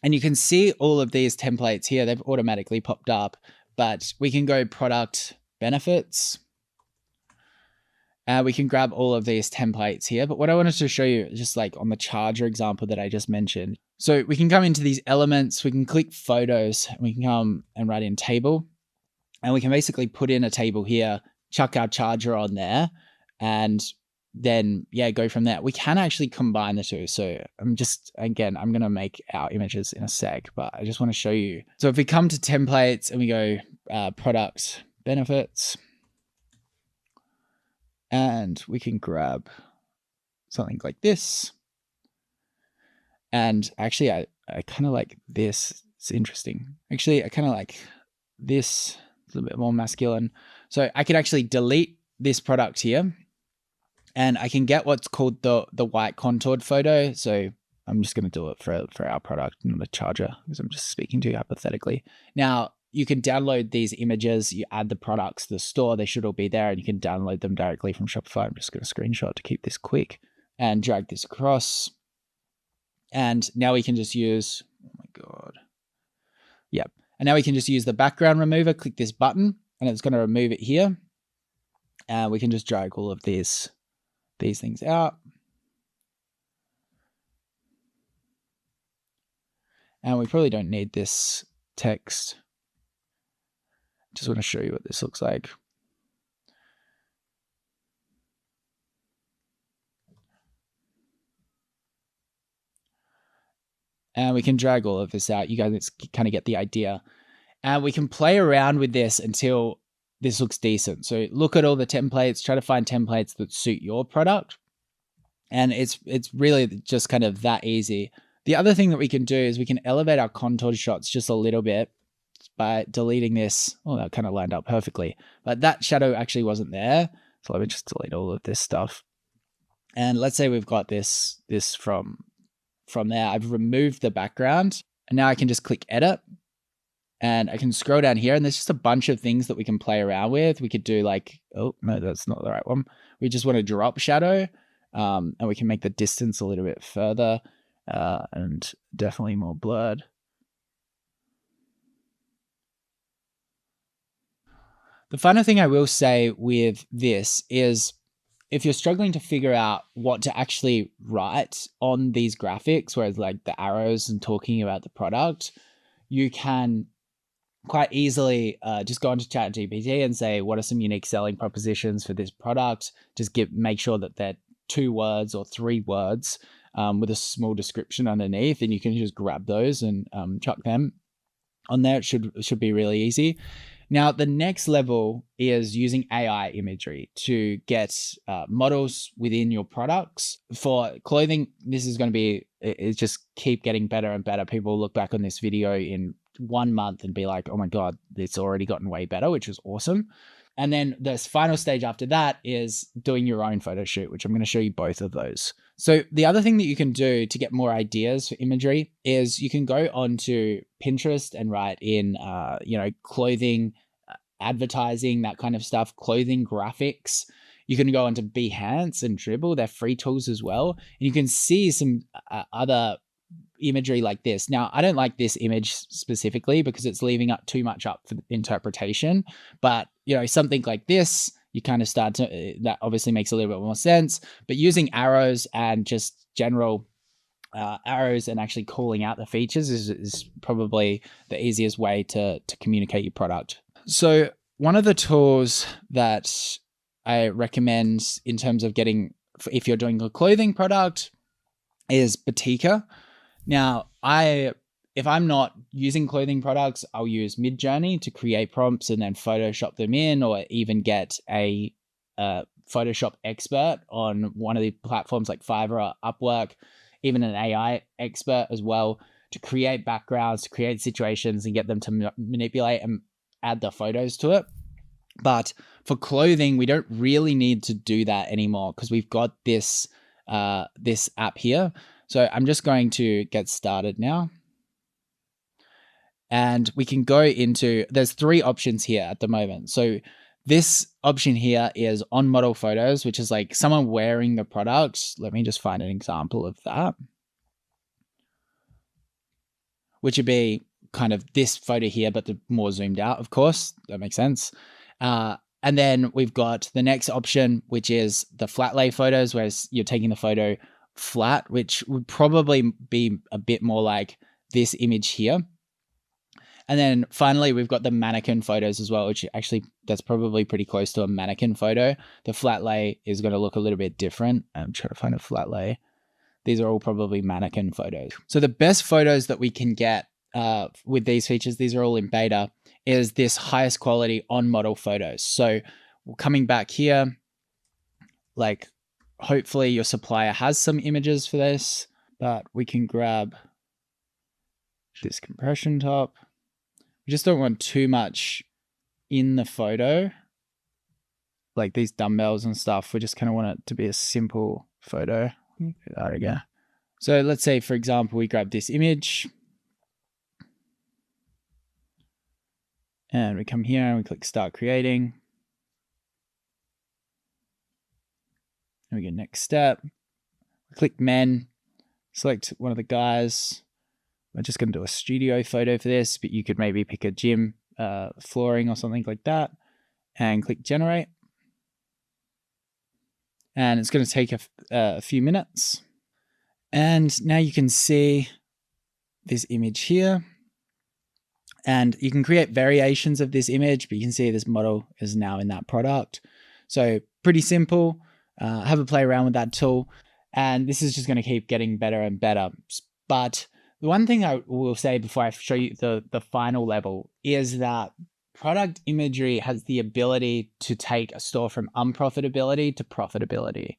S1: And you can see all of these templates here. They've automatically popped up, but we can go product benefits. We can grab all of these templates here. But what I wanted to show you, just like on the charger example that I just mentioned. So we can come into these elements, we can click photos, and we can come and write in table. And we can basically put in a table here, chuck our charger on there, and then, yeah, go from there. We can actually combine the two. So I'm going to make our images in a sec, but I just want to show you. So if we come to templates and we go product benefits, and we can grab something like this. And actually, I kind of like this. It's interesting. Actually, I kind of like this. A little bit more masculine. So I can actually delete this product here, and I can get what's called the white contoured photo. So I'm just going to do it for our product and the charger, because I'm just speaking to you hypothetically. Now you can download these images, you add the products to the store, they should all be there, and you can download them directly from Shopify. I'm just going to screenshot to keep this quick and drag this across. And now we can just use, oh my God. Yep. And now we can just use the background remover, click this button, and it's going to remove it here. And we can just drag all of these things out. And we probably don't need this text. Just want to show you what this looks like. And we can drag all of this out. You guys kind of get the idea. And we can play around with this until this looks decent. So look at all the templates, try to find templates that suit your product. And it's really just kind of that easy. The other thing that we can do is we can elevate our contoured shots just a little bit by deleting this. Oh, that kind of lined up perfectly. But that shadow actually wasn't there. So let me just delete all of this stuff. And let's say we've got this from there. I've removed the background, and now I can just click edit, and I can scroll down here, and there's just a bunch of things that we can play around with. We could do like, oh no, that's not the right one. We just want to drop shadow, and we can make the distance a little bit further, and definitely more blurred. The final thing I will say with this is, if you're struggling to figure out what to actually write on these graphics, whereas like the arrows and talking about the product, you can quite easily just go into ChatGPT and say, what are some unique selling propositions for this product? Just make sure that they're 2 words or 3 words with a small description underneath, and you can just grab those and chuck them on there. It should be really easy. Now, the next level is using AI imagery to get models within your products. For clothing, this is going to be, it just keep getting better and better. People look back on this video in 1 month and be like, oh my God, it's already gotten way better, which is awesome. And then the final stage after that is doing your own photo shoot, which I'm going to show you both of those. So the other thing that you can do to get more ideas for imagery is you can go onto Pinterest and write in, clothing, advertising, that kind of stuff, clothing graphics. You can go onto Behance and Dribble. They're free tools as well. And you can see some other imagery like this. Now, I don't like this image specifically because it's leaving up too much up for interpretation, but something like this, you kind of start to, that obviously makes a little bit more sense, but using arrows and just general arrows and actually calling out the features is probably the easiest way to communicate your product. So one of the tools that I recommend in terms of if you're doing a clothing product is Batika. Now, if I'm not using clothing products, I'll use Midjourney to create prompts and then Photoshop them in, or even get a Photoshop expert on one of the platforms like Fiverr or Upwork, even an AI expert as well, to create backgrounds, to create situations and get them to manipulate and add the photos to it. But for clothing, we don't really need to do that anymore because we've got this app here. So I'm just going to get started now. And we can go into, there's 3 options here at the moment. So this option here is on model photos, which is like someone wearing the product. Let me just find an example of that. Which would be kind of this photo here, but the more zoomed out, of course. That makes sense. And then we've got the next option, which is the flat lay photos, where you're taking the photo flat, which would probably be a bit more like this image here. And then finally, we've got the mannequin photos as well, which actually that's probably pretty close to a mannequin photo. The flat lay is going to look a little bit different. I'm trying to find a flat lay. These are all probably mannequin photos. So the best photos that we can get with these features, these are all in beta, is this highest quality on model photos. So coming back here, like hopefully your supplier has some images for this, but we can grab this compression top. We just don't want too much in the photo, like these dumbbells and stuff. We just kind of want it to be a simple photo. There we go. So let's say, for example, we grab this image and we come here and we click start creating. And we go next step. Click men, select one of the guys. I'm just going to do a studio photo for this, but you could maybe pick a gym, flooring or something like that, and click generate. And it's going to take a few minutes. And now you can see this image here. And you can create variations of this image, but you can see this model is now in that product. So pretty simple. Have a play around with that tool. And this is just going to keep getting better and better. But the one thing I will say before I show you the final level is that product imagery has the ability to take a store from unprofitability to profitability.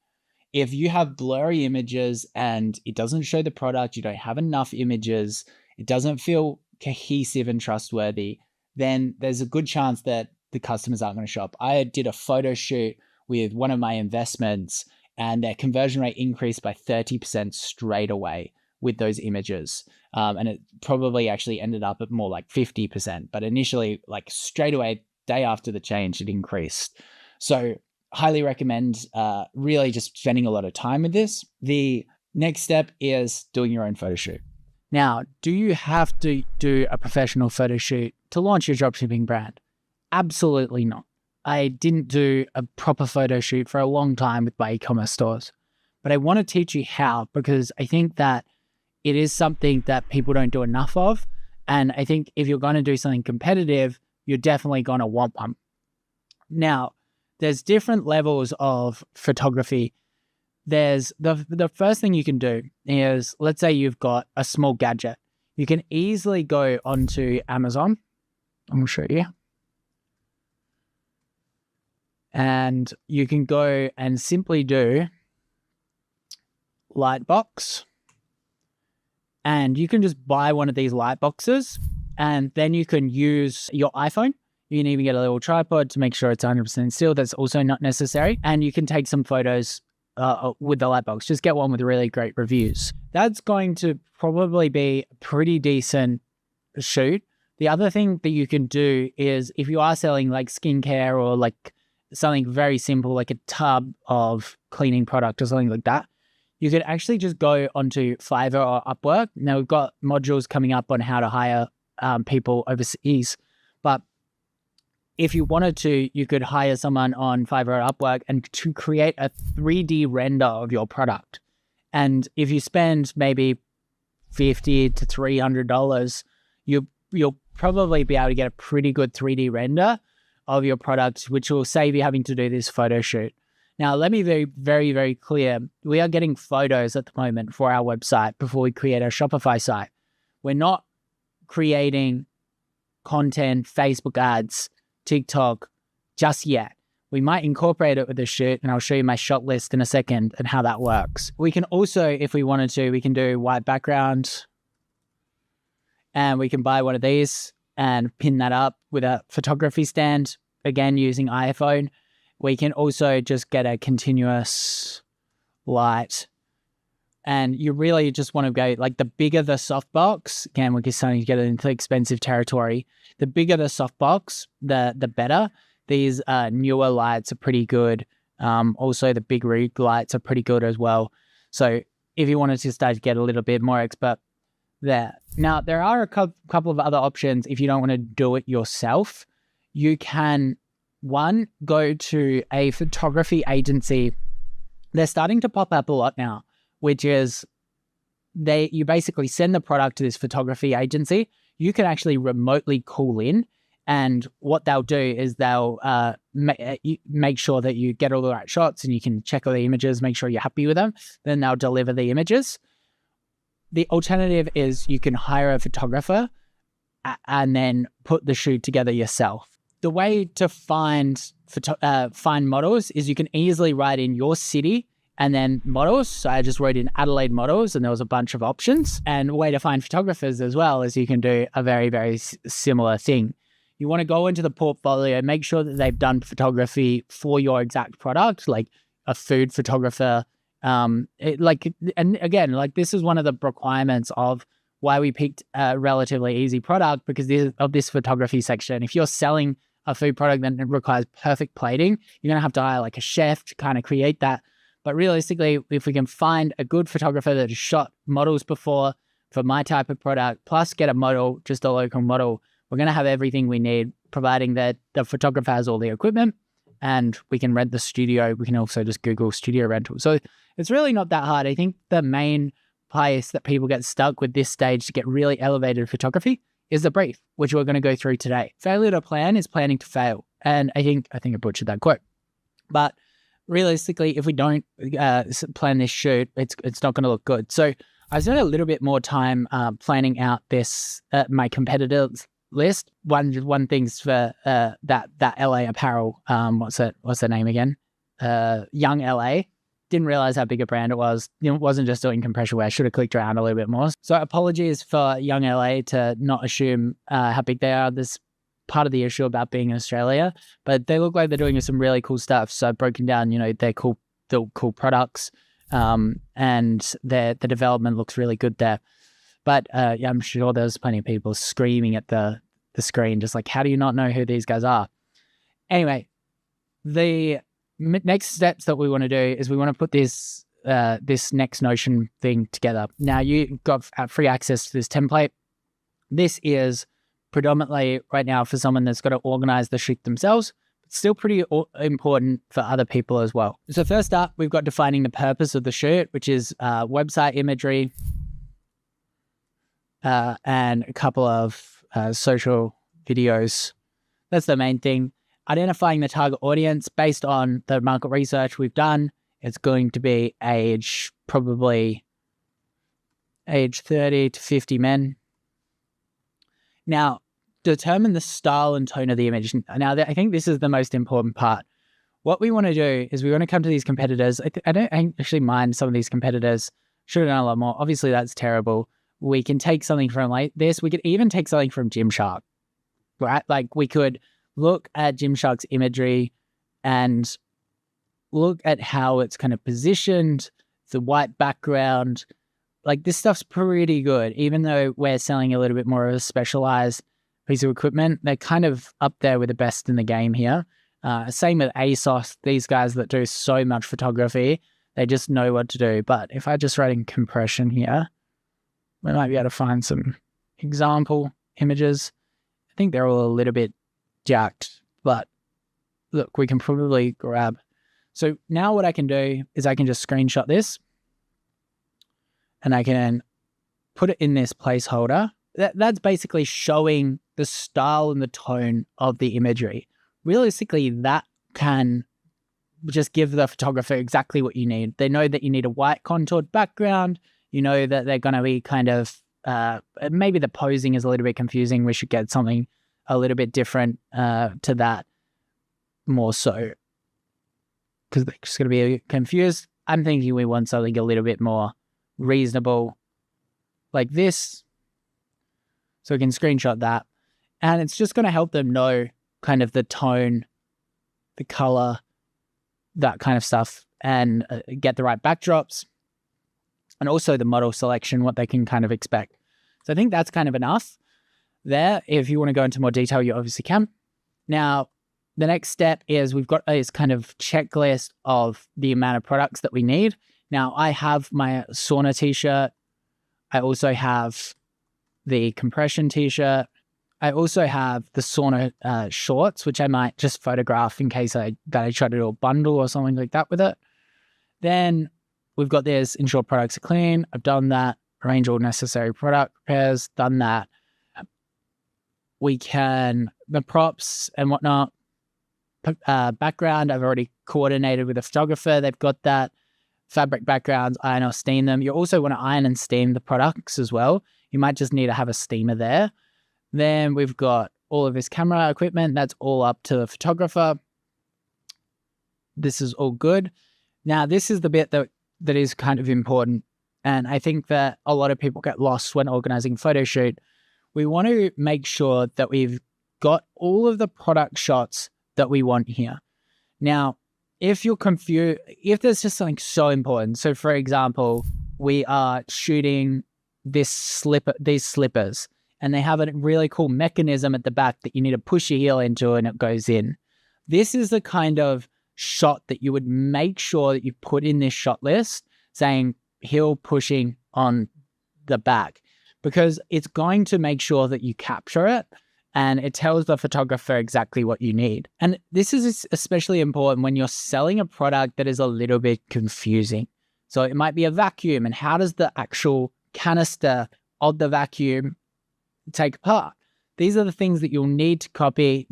S1: If you have blurry images and it doesn't show the product, you don't have enough images, it doesn't feel cohesive and trustworthy, then there's a good chance that the customers aren't going to shop. I did a photo shoot with one of my investments and their conversion rate increased by 30% straight away with those images. And it probably actually ended up at more like 50%, but initially, like straight away, day after the change, it increased. So highly recommend really just spending a lot of time with this. The next step is doing your own photo shoot. Now, do you have to do a professional photo shoot to launch your dropshipping brand? Absolutely not. I didn't do a proper photo shoot for a long time with my e-commerce stores, but I want to teach you how, because I think that it is something that people don't do enough of. And I think if you're going to do something competitive, you're definitely going to want one. Now, there's different levels of photography. There's the first thing you can do is, let's say you've got a small gadget. You can easily go onto Amazon. I'm going to show you. And you can go and simply do light box. And you can just buy one of these light boxes and then you can use your iPhone. You can even get a little tripod to make sure it's 100% still. That's also not necessary. And you can take some photos with the light box. Just get one with really great reviews. That's going to probably be a pretty decent shoot. The other thing that you can do is, if you are selling like skincare or like something very simple, like a tub of cleaning product or something like that, you could actually just go onto Fiverr or Upwork. Now, we've got modules coming up on how to hire people overseas, but if you wanted to, you could hire someone on Fiverr or Upwork and to create a 3D render of your product. And if you spend maybe $50 to $300, you'll probably be able to get a pretty good 3D render of your product, which will save you having to do this photo shoot. Now, let me be very, very clear. We are getting photos at the moment for our website before we create our Shopify site. We're not creating content, Facebook ads, TikTok just yet. We might incorporate it with the shoot, and I'll show you my shot list in a second and how that works. We can also, if we wanted to, we can do white background, and we can buy one of these and pin that up with a photography stand, again, using iPhone. We can also just get a continuous light, and you really just want to go, like, the bigger the softbox, again, we're starting to get into expensive territory. The bigger the softbox, the better. These newer lights are pretty good. Also, the big rig lights are pretty good as well. So if you wanted to start to get a little bit more expert there. Now, there are a couple of other options if you don't want to do it yourself. You can, one, go to a photography agency. They're starting to pop up a lot now, which is you basically send the product to this photography agency. You can actually remotely call in, and what they'll do is they'll make sure that you get all the right shots, and you can check all the images, make sure you're happy with them. Then they'll deliver the images. The alternative is you can hire a photographer and then put the shoot together yourself. The way to find models is you can easily write in your city and then models. So I just wrote in Adelaide models, and there was a bunch of options. And a way to find photographers as well is you can do a very, very similar thing. You want to go into the portfolio, make sure that they've done photography for your exact product, like a food photographer. And again, this is one of the requirements of why we picked a relatively easy product, because of this photography section. If you're selling a food product that requires perfect plating, you're going to have to hire like a chef to kind of create that. But realistically, if we can find a good photographer that has shot models before for my type of product, plus get a model, just a local model, we're going to have everything we need, providing that the photographer has all the equipment and we can rent the studio. We can also just Google studio rental. So it's really not that hard. I think the main place that people get stuck with this stage to get really elevated photography is the brief, which we're going to go through today. Failure to plan is planning to fail. And I think I butchered that quote. But realistically, if we don't plan this shoot, it's not going to look good. So I spent a little bit more time planning out this my competitors list. One thing's for that LA apparel. What's the name again? Young LA. Didn't realize how big a brand it was. It wasn't just doing compression wear. I should have clicked around a little bit more. So apologies for Young LA to not assume how big they are. This part of the issue about being in Australia, but they look like they're doing some really cool stuff. So I've broken down, their cool products, and the development looks really good there. But yeah, I'm sure there's plenty of people screaming at the screen, just like, how do you not know who these guys are? Anyway, the next steps that we want to do is we want to put this Next Notion thing together. Now, you got free access to this template. This is predominantly right now for someone that's got to organize the shoot themselves, but still pretty important for other people as well. So first up, we've got defining the purpose of the shoot, which is website imagery and a couple of social videos. That's the main thing. Identifying the target audience based on the market research we've done. It's going to be probably age 30 to 50 men. Now, determine the style and tone of the image. Now, I think this is the most important part. What we want to do is we want to come to these competitors. I don't actually mind some of these competitors. Should have done a lot more. Obviously, that's terrible. We can take something from like this. We could even take something from Gymshark, right? Like we could look at Gymshark's imagery and look at how it's kind of positioned, the white background. Like this stuff's pretty good, even though we're selling a little bit more of a specialized piece of equipment. They're kind of up there with the best in the game here. Same with ASOS, these guys that do so much photography. They just know what to do. But if I just write in compression here, we might be able to find some example images. I think they're all a little bit jacked, but look, we can probably grab. So now what I can do is I can just screenshot this and I can put it in this placeholder. That's basically showing the style and the tone of the imagery. Realistically, that can just give the photographer exactly what you need. They know that you need a white contoured background. You know that they're going to be kind of, maybe the posing is a little bit confusing. We should get something a little bit different to that more so, because they're just going to be confused. I'm thinking we want something a little bit more reasonable like this. So we can screenshot that. And it's just going to help them know kind of the tone, the color, that kind of stuff, and get the right backdrops, and also the model selection, what they can kind of expect. So I think that's kind of enough there. If you want to go into more detail, you obviously can. Now, the next step is we've got this kind of checklist of the amount of products that we need. Now, I have my sauna t-shirt. I also have the compression t-shirt. I also have the sauna shorts, which I might just photograph in case I try to do a bundle or something like that with it. Then we've got this, ensure products are clean. I've done that. Arrange all necessary product pairs, done that. We can, the props and whatnot, background, I've already coordinated with a photographer. They've got that. Fabric backgrounds, iron or steam them. You also want to iron and steam the products as well. You might just need to have a steamer there. Then we've got all of this camera equipment. That's all up to the photographer. This is all good. Now, this is the bit that is kind of important. And I think that a lot of people get lost when organizing a photo shoot. We want to make sure that we've got all of the product shots that we want here. Now, if you're confused, if there's just something so important. So for example, we are shooting these slippers, and they have a really cool mechanism at the back that you need to push your heel into and it goes in. This is the kind of shot that you would make sure that you put in this shot list, saying heel pushing on the back, because it's going to make sure that you capture it and it tells the photographer exactly what you need. And this is especially important when you're selling a product that is a little bit confusing. So it might be a vacuum, and how does the actual canister of the vacuum take apart? These are the things that you'll need to copy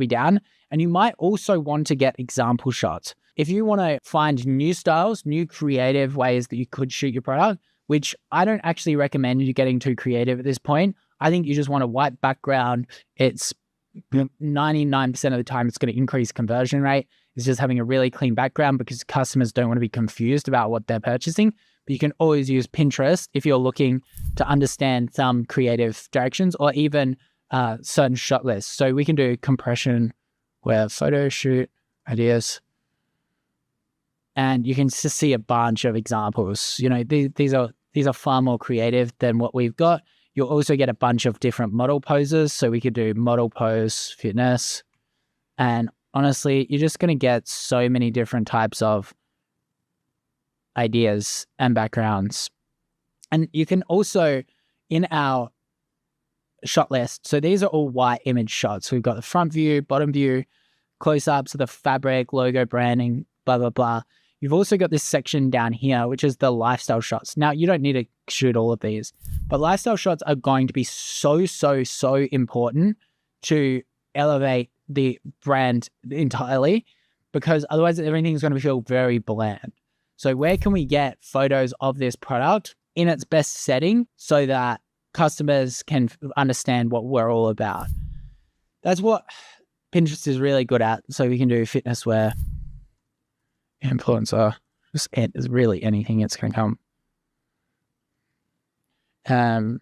S1: down. And you might also want to get example shots. If you want to find new styles, new creative ways that you could shoot your product, which I don't actually recommend you getting too creative at this point. I think you just want a white background. It's 99% of the time it's going to increase conversion rate. It's just having a really clean background, because customers don't want to be confused about what they're purchasing. But you can always use Pinterest if you're looking to understand some creative directions, or even certain shot lists. So we can do compression where photo shoot ideas, and you can just see a bunch of examples. You know, these are far more creative than what we've got. You'll also get a bunch of different model poses. So we could do model pose, fitness. And honestly, you're just going to get so many different types of ideas and backgrounds. And you can also, in our shot list, so these are all white image shots. We've got the front view, bottom view, close-ups of the fabric, logo branding, blah, blah, blah. You've also got this section down here, which is the lifestyle shots. Now, you don't need to shoot all of these, but lifestyle shots are going to be so important to elevate the brand entirely, because otherwise everything's going to feel very bland. So where can we get photos of this product in its best setting so that customers can understand what we're all about? That's what Pinterest is really good at. So we can do fitness wear, influencer, just is really anything it's going to come.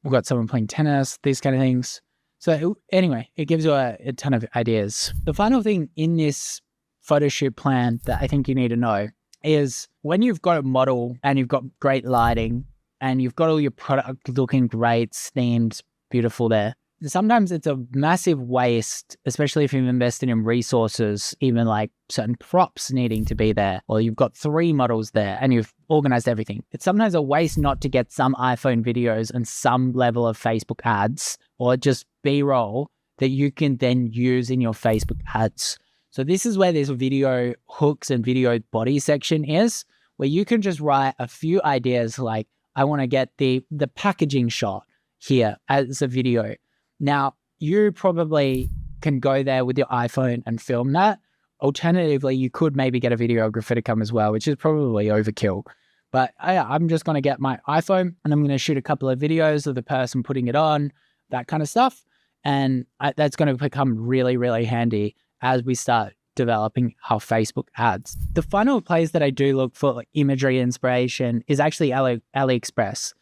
S1: We've got someone playing tennis, these kind of things. So anyway, it gives you a ton of ideas. The final thing in this photo shoot plan that I think you need to know is when you've got a model and you've got great lighting and you've got all your product looking great, steamed, beautiful there, sometimes it's a massive waste, especially if you've invested in resources, even like certain props needing to be there, or you've got 3 models there and you've organized everything. It's sometimes a waste not to get some iPhone videos and some level of Facebook ads or just B-roll that you can then use in your Facebook ads. So this is where this video hooks and video body section is, where you can just write a few ideas like, I want to get the packaging shot here as a video. Now, you probably can go there with your iPhone and film that. Alternatively, you could maybe get a videographer to come as well, which is probably overkill. But I'm just going to get my iPhone and I'm going to shoot a couple of videos of the person putting it on, that kind of stuff. And that's going to become really, really handy as we start developing our Facebook ads. The final place that I do look for like imagery inspiration is actually AliExpress.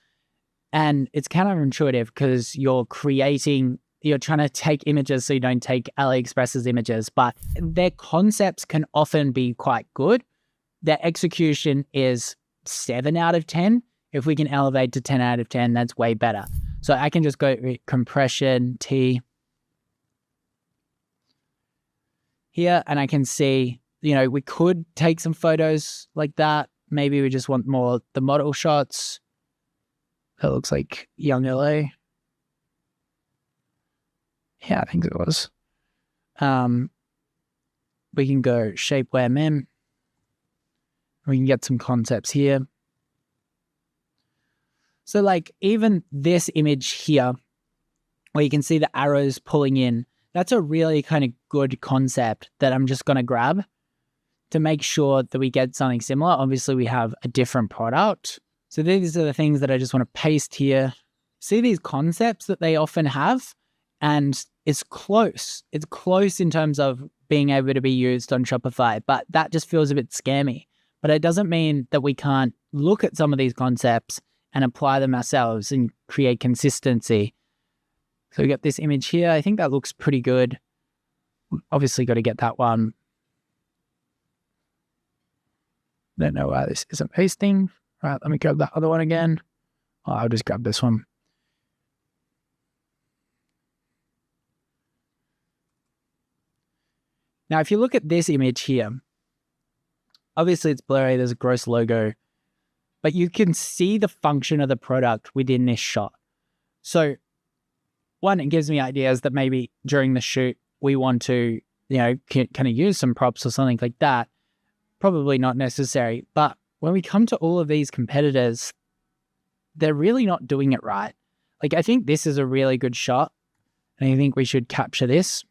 S1: And it's counterintuitive because you're trying to take images so you don't take AliExpress's images, but their concepts can often be quite good. Their execution is 7 out of 10. If we can elevate to 10 out of 10, that's way better. So I can just go compression T here, and I can see, we could take some photos like that. Maybe we just want more the model shots. That looks like young LA. Yeah, I think it was. We can go shapewear mem. We can get some concepts here. So like even this image here, where you can see the arrows pulling in, that's a really kind of good concept that I'm just going to grab to make sure that we get something similar. Obviously, we have a different product. So these are the things that I just want to paste here. See these concepts that they often have? And it's close. It's close in terms of being able to be used on Shopify, but that just feels a bit scammy. But it doesn't mean that we can't look at some of these concepts and apply them ourselves and create consistency. So we got this image here. I think that looks pretty good. Obviously got to get that one. Don't know why this isn't pasting. All right, let me grab that other one again. Oh, I'll just grab this one. Now, if you look at this image here, obviously it's blurry. There's a gross logo, but you can see the function of the product within this shot. So one, it gives me ideas that maybe during the shoot, we want to, kind of use some props or something like that. Probably not necessary. But when we come to all of these competitors, they're really not doing it right. Like, I think this is a really good shot, and I think we should capture this.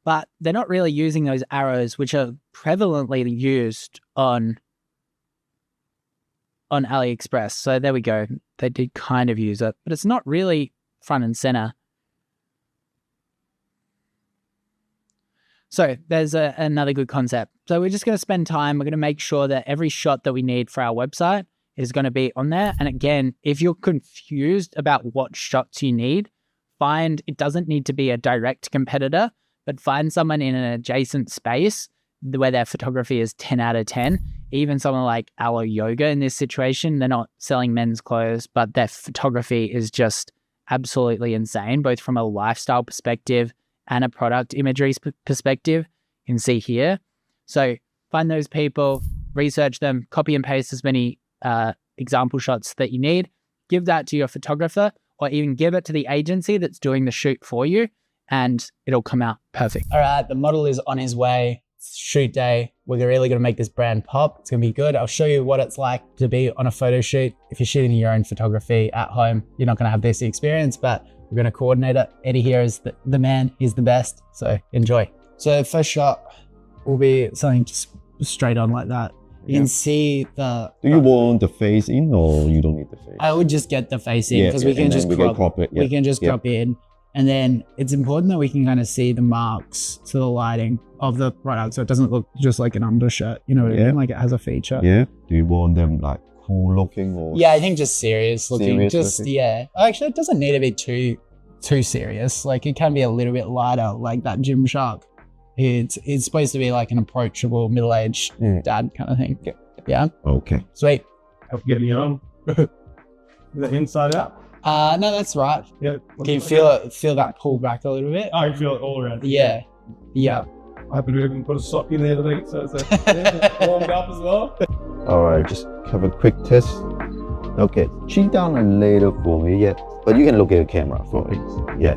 S1: But they're not really using those arrows, which are prevalently used on AliExpress. So there we go. They did kind of use it, but it's not really front and center. So there's another good concept. So we're just going to spend time. We're going to make sure that every shot that we need for our website is going to be on there. And again, if you're confused about what shots you need, it doesn't need to be a direct competitor, but find someone in an adjacent space where their photography is 10 out of 10. Even someone like Aloe Yoga in this situation, they're not selling men's clothes, but their photography is just absolutely insane, both from a lifestyle perspective and a product imagery perspective. You can see here. So find those people, research them, copy and paste as many example shots that you need, give that to your photographer, or even give it to the agency that's doing the shoot for you, and it'll come out perfect. All right, the model is on his way. It's shoot day. We're really going to make this brand pop. It's going to be good. I'll show you what it's like to be on a photo shoot. If you're shooting your own photography at home, you're not going to have this experience, but we're going to coordinate it. Eddie here is the man. He's the best. So enjoy. So first shot will be something just straight on like that. You can see the...
S4: Do you want the face in or you don't need the face?
S1: I would just get the face in because we can just crop it. We can just crop in. And then it's important that we can kind of see the marks to the lighting of the product so it doesn't look just like an undershirt. You know what I mean? Like it has a feature.
S4: Yeah. Do you want them like cool looking or...
S1: Yeah, I think just serious looking.
S4: Looking.
S1: Yeah. Actually, it doesn't need to be too serious. Like it can be a little bit lighter, like that Gymshark. It's supposed to be like an approachable middle-aged dad kind of thing. Yeah.
S4: Okay.
S1: Sweet.
S2: Get me on. the inside out?
S1: No, that's right.
S2: Yeah.
S1: Can you feel that pull back a little bit?
S2: I can feel it all around.
S1: Yeah. Yeah.
S2: I happen to even put a sock in there today, so it's warmed up as well.
S4: Alright, just have a quick test. Okay, chin down a little for me, yeah. But you can look at the camera for it. Yeah.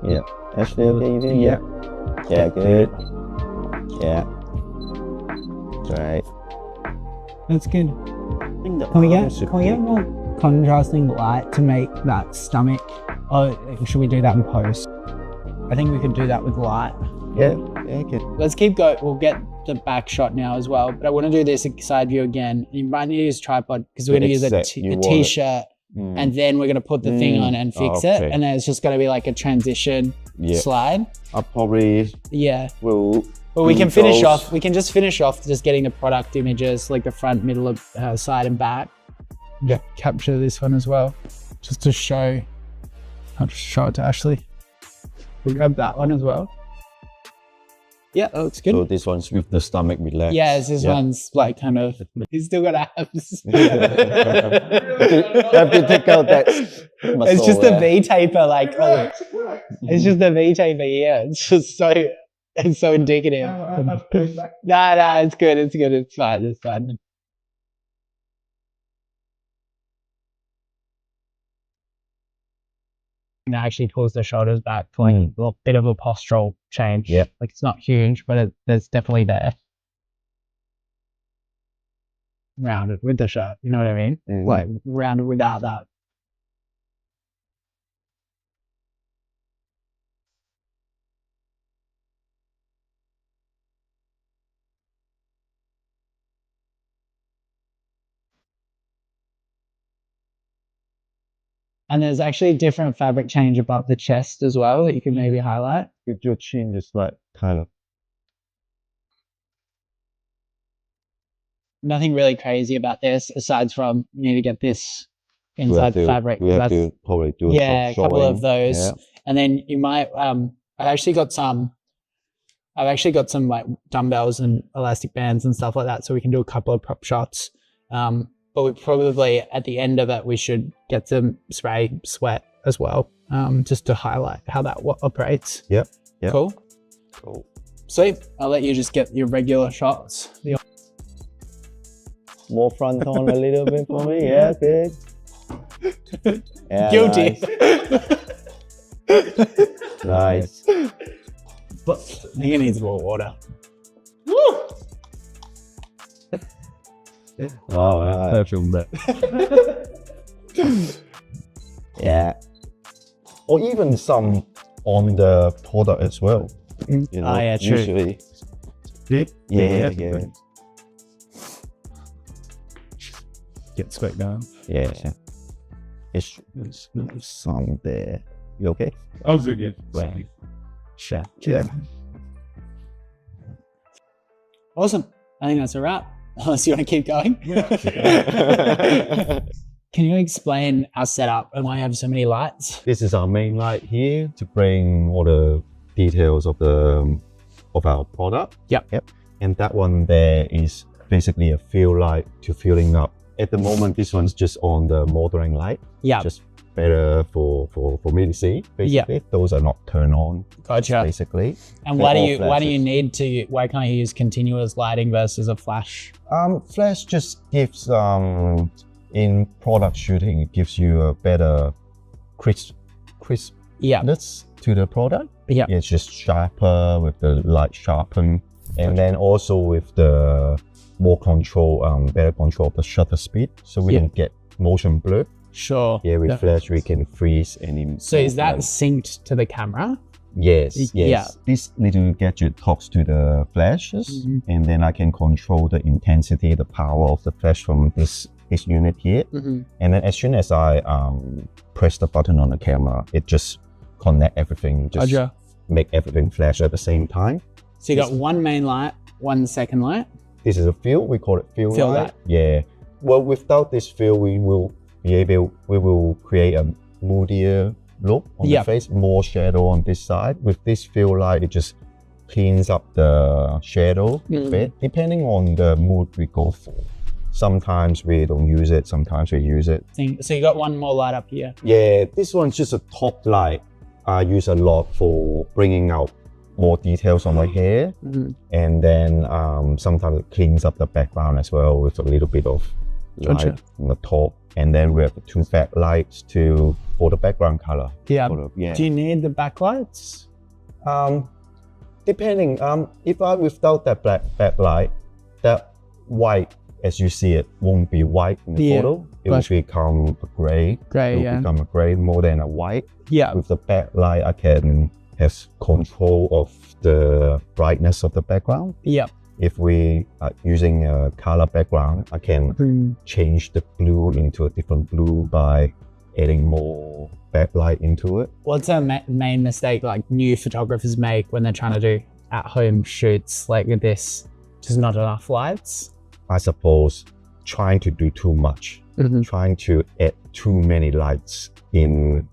S4: Yeah. Ashley, okay, you do? Yeah. Yeah, good. Yeah. Right.
S1: That's good. Can we get more contrasting light to make that stomach? Or should we do that in post? I think we could do that with light.
S4: Yeah, okay.
S1: Let's keep going. We'll get the back shot now as well. But I want to do this side view again. You might need to use tripod because we're going to use a t-shirt and then we're going to put the thing on and fix it. And then it's just going to be like a transition slide.
S4: I'll probably will.
S1: Well, we can finish off. We can just finish off just getting the product images, like the front, middle, of side and back. Yeah, capture this one as well, just to show. I'll just show it to Ashley. We'll grab that one as well. Yeah, that looks good.
S4: So this one's with the stomach relaxed.
S1: Yeah, this one's like kind of. He's still got abs.
S4: Have to take out that.
S1: It's just the V taper, like. It's just the V taper here. It's just so. It's so indicative. No, it's good. It's good. It's fine. It's fine. And it actually pulls the shoulders back for like a little bit of a postural change.
S4: Yeah.
S1: Like it's not huge, but there's definitely there. Rounded with the shirt. You know what I mean? Like rounded without that. And there's actually a different fabric change above the chest as well that you can maybe highlight.
S4: With your chin just like kind of.
S1: Nothing really crazy about this aside from you need to get this inside the fabric.
S4: We have to probably do
S1: a couple of those. Yeah. And then you might, I've actually got some like dumbbells and elastic bands and stuff like that. So we can do a couple of prop shots. But we probably, at the end of it, we should get some spray sweat as well, just to highlight how that operates.
S4: Yep.
S1: Cool. Sweet. I'll let you just get your regular shots.
S4: More front on a little bit for me. Yeah, good. Yeah,
S1: guilty.
S4: Nice.
S1: But I think it needs more water.
S4: Oh, I feel that. Yeah. Or even some on the product as well. You know,
S1: yeah, true.
S4: Usually. Yeah.
S2: Get sweat going.
S4: Yeah. It's some there. You okay?
S2: Oh, good, yeah.
S4: Right.
S2: Yeah.
S1: Awesome. I think that's a wrap. Unless you want to keep going. Can you explain our setup and why you have so many lights?
S4: This is our main light here to bring all the details of our product.
S1: Yep.
S4: And that one there is basically a fill light to filling up. At the moment, this one's just on the modeling light.
S1: Yeah.
S4: Just better for me to see. Basically, those are not turned on.
S1: Gotcha.
S4: Basically. And
S1: why can't you use continuous lighting versus a flash?
S4: Flash just gives in product shooting, it gives you a better crispness to the product.
S1: Yeah.
S4: It's just sharper with the light sharpen, and then also with the more control, better control of the shutter speed, so we can get motion blur.
S1: Sure.
S4: Yeah, with flash we can freeze any.
S1: So is that synced to the camera?
S4: Yes.
S1: Yeah.
S4: This little gadget talks to the flashes, and then I can control the intensity, the power of the flash from this unit here. And then as soon as I press the button on the camera, it just connect everything, just make everything flash at the same time.
S1: So you got one main light, one second light.
S4: This is a fill. We call it fill light. Yeah. Well, without this fill, we will create a moodier look on the face, more shadow on this side. With this fill light, it just cleans up the shadow a bit, depending on the mood we go for. Sometimes we don't use it, sometimes we use it.
S1: So you got one more light up here.
S4: Yeah, this one's just a top light. I use a lot for bringing out more details on my hair. And then sometimes it cleans up the background as well with a little bit of light on the top. And then we have 2 backlights for the background color.
S1: Yeah.
S4: Yeah.
S1: Do you need the backlights?
S4: Depending, if I without that black backlight, that white as you see it won't be white in the photo. It will become a gray. It will become a gray more than a white.
S1: Yeah.
S4: With the backlight, I can have control of the brightness of the background.
S1: Yeah.
S4: If we are using a color background, I can change the blue into a different blue by adding more backlight into it.
S1: What's a main mistake like new photographers make when they're trying to do at-home shoots like this? Just not enough lights?
S4: I suppose trying to do too much, trying to add too many lights in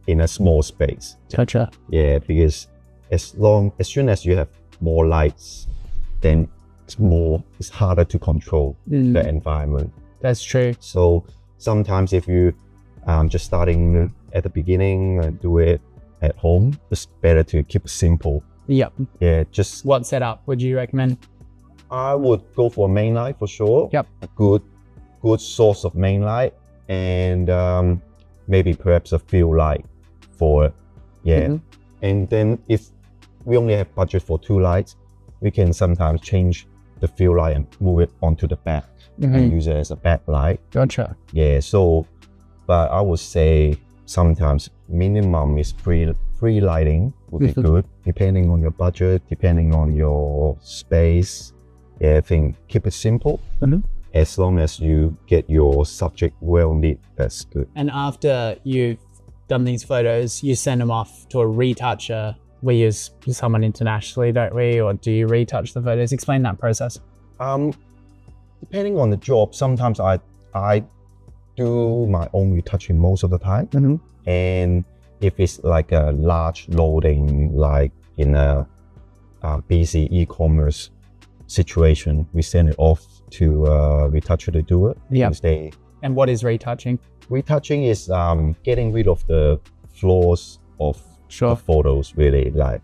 S4: a small space.
S1: Gotcha.
S4: Yeah, because as soon as you have more lights, then it's harder to control the environment.
S1: That's true.
S4: So sometimes if you just starting at the beginning and do it at home, it's better to keep it simple.
S1: Yep.
S4: Yeah, just
S1: what setup would you recommend?
S4: I would go for a main light for sure.
S1: Yep.
S4: A good source of main light, and maybe perhaps a fill light for it. Yeah. And then if we only have budget for 2 lights, we can sometimes change the fill light and move it onto the back and use it as a backlight.
S1: Gotcha.
S4: Yeah. So, but I would say sometimes minimum is free lighting would be good, depending on your budget, depending on your space. Yeah, I think keep it simple. As long as you get your subject well lit, that's good.
S1: And after you've done these photos, you send them off to a retoucher. We use someone internationally, don't we? Or do you retouch the photos? Explain that process.
S4: Depending on the job, sometimes I do my own retouching most of the time. And if it's like a large loading, like in a busy e-commerce situation, we send it off to retoucher to do it.
S1: Yeah. And what is retouching?
S4: Retouching is getting rid of the flaws of the photos, really. Like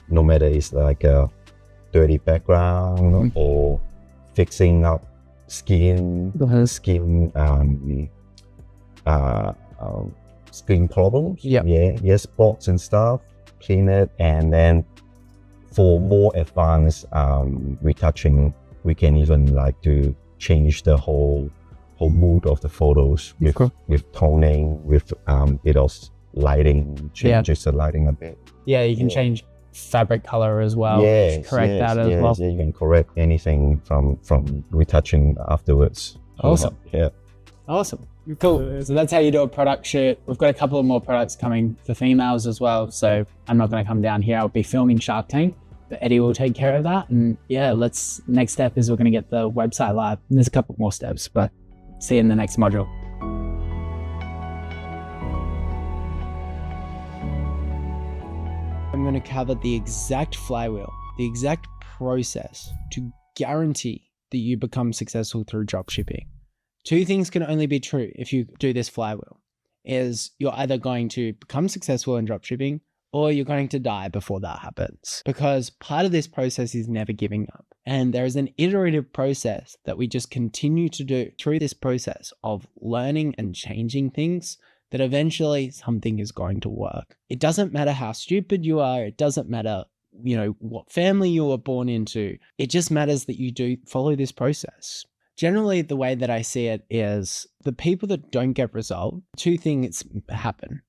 S4: no matter it's like a dirty background or fixing up skin problems. Spots and stuff, clean it. And then for more advanced retouching, we can even like to change the whole mood of the photos with toning, with bit of lighting, changes the lighting a bit.
S1: Yeah, you can change fabric color as well. Correct that as well.
S4: Yeah, you can correct anything from retouching afterwards.
S1: Awesome.
S4: Yeah.
S1: Awesome. Cool. So that's how you do a product shoot. We've got a couple of more products coming for females as well. So I'm not going to come down here. I'll be filming Shark Tank, but Eddie will take care of that. And yeah, next step is we're going to get the website live. And there's a couple more steps, but see you in the next module.
S3: I'm going to cover the exact flywheel, the exact process to guarantee that you become successful through dropshipping. 2 things can only be true if you do this flywheel, is you're either going to become successful in dropshipping or you're going to die before that happens. Because part of this process is never giving up. And there is an iterative process that we just continue to do through this process of learning and changing things, that eventually something is going to work. It doesn't matter how stupid you are. It doesn't matter, what family you were born into. It just matters that you do follow this process. Generally, the way that I see it is the people that don't get resolved, 2 things happen.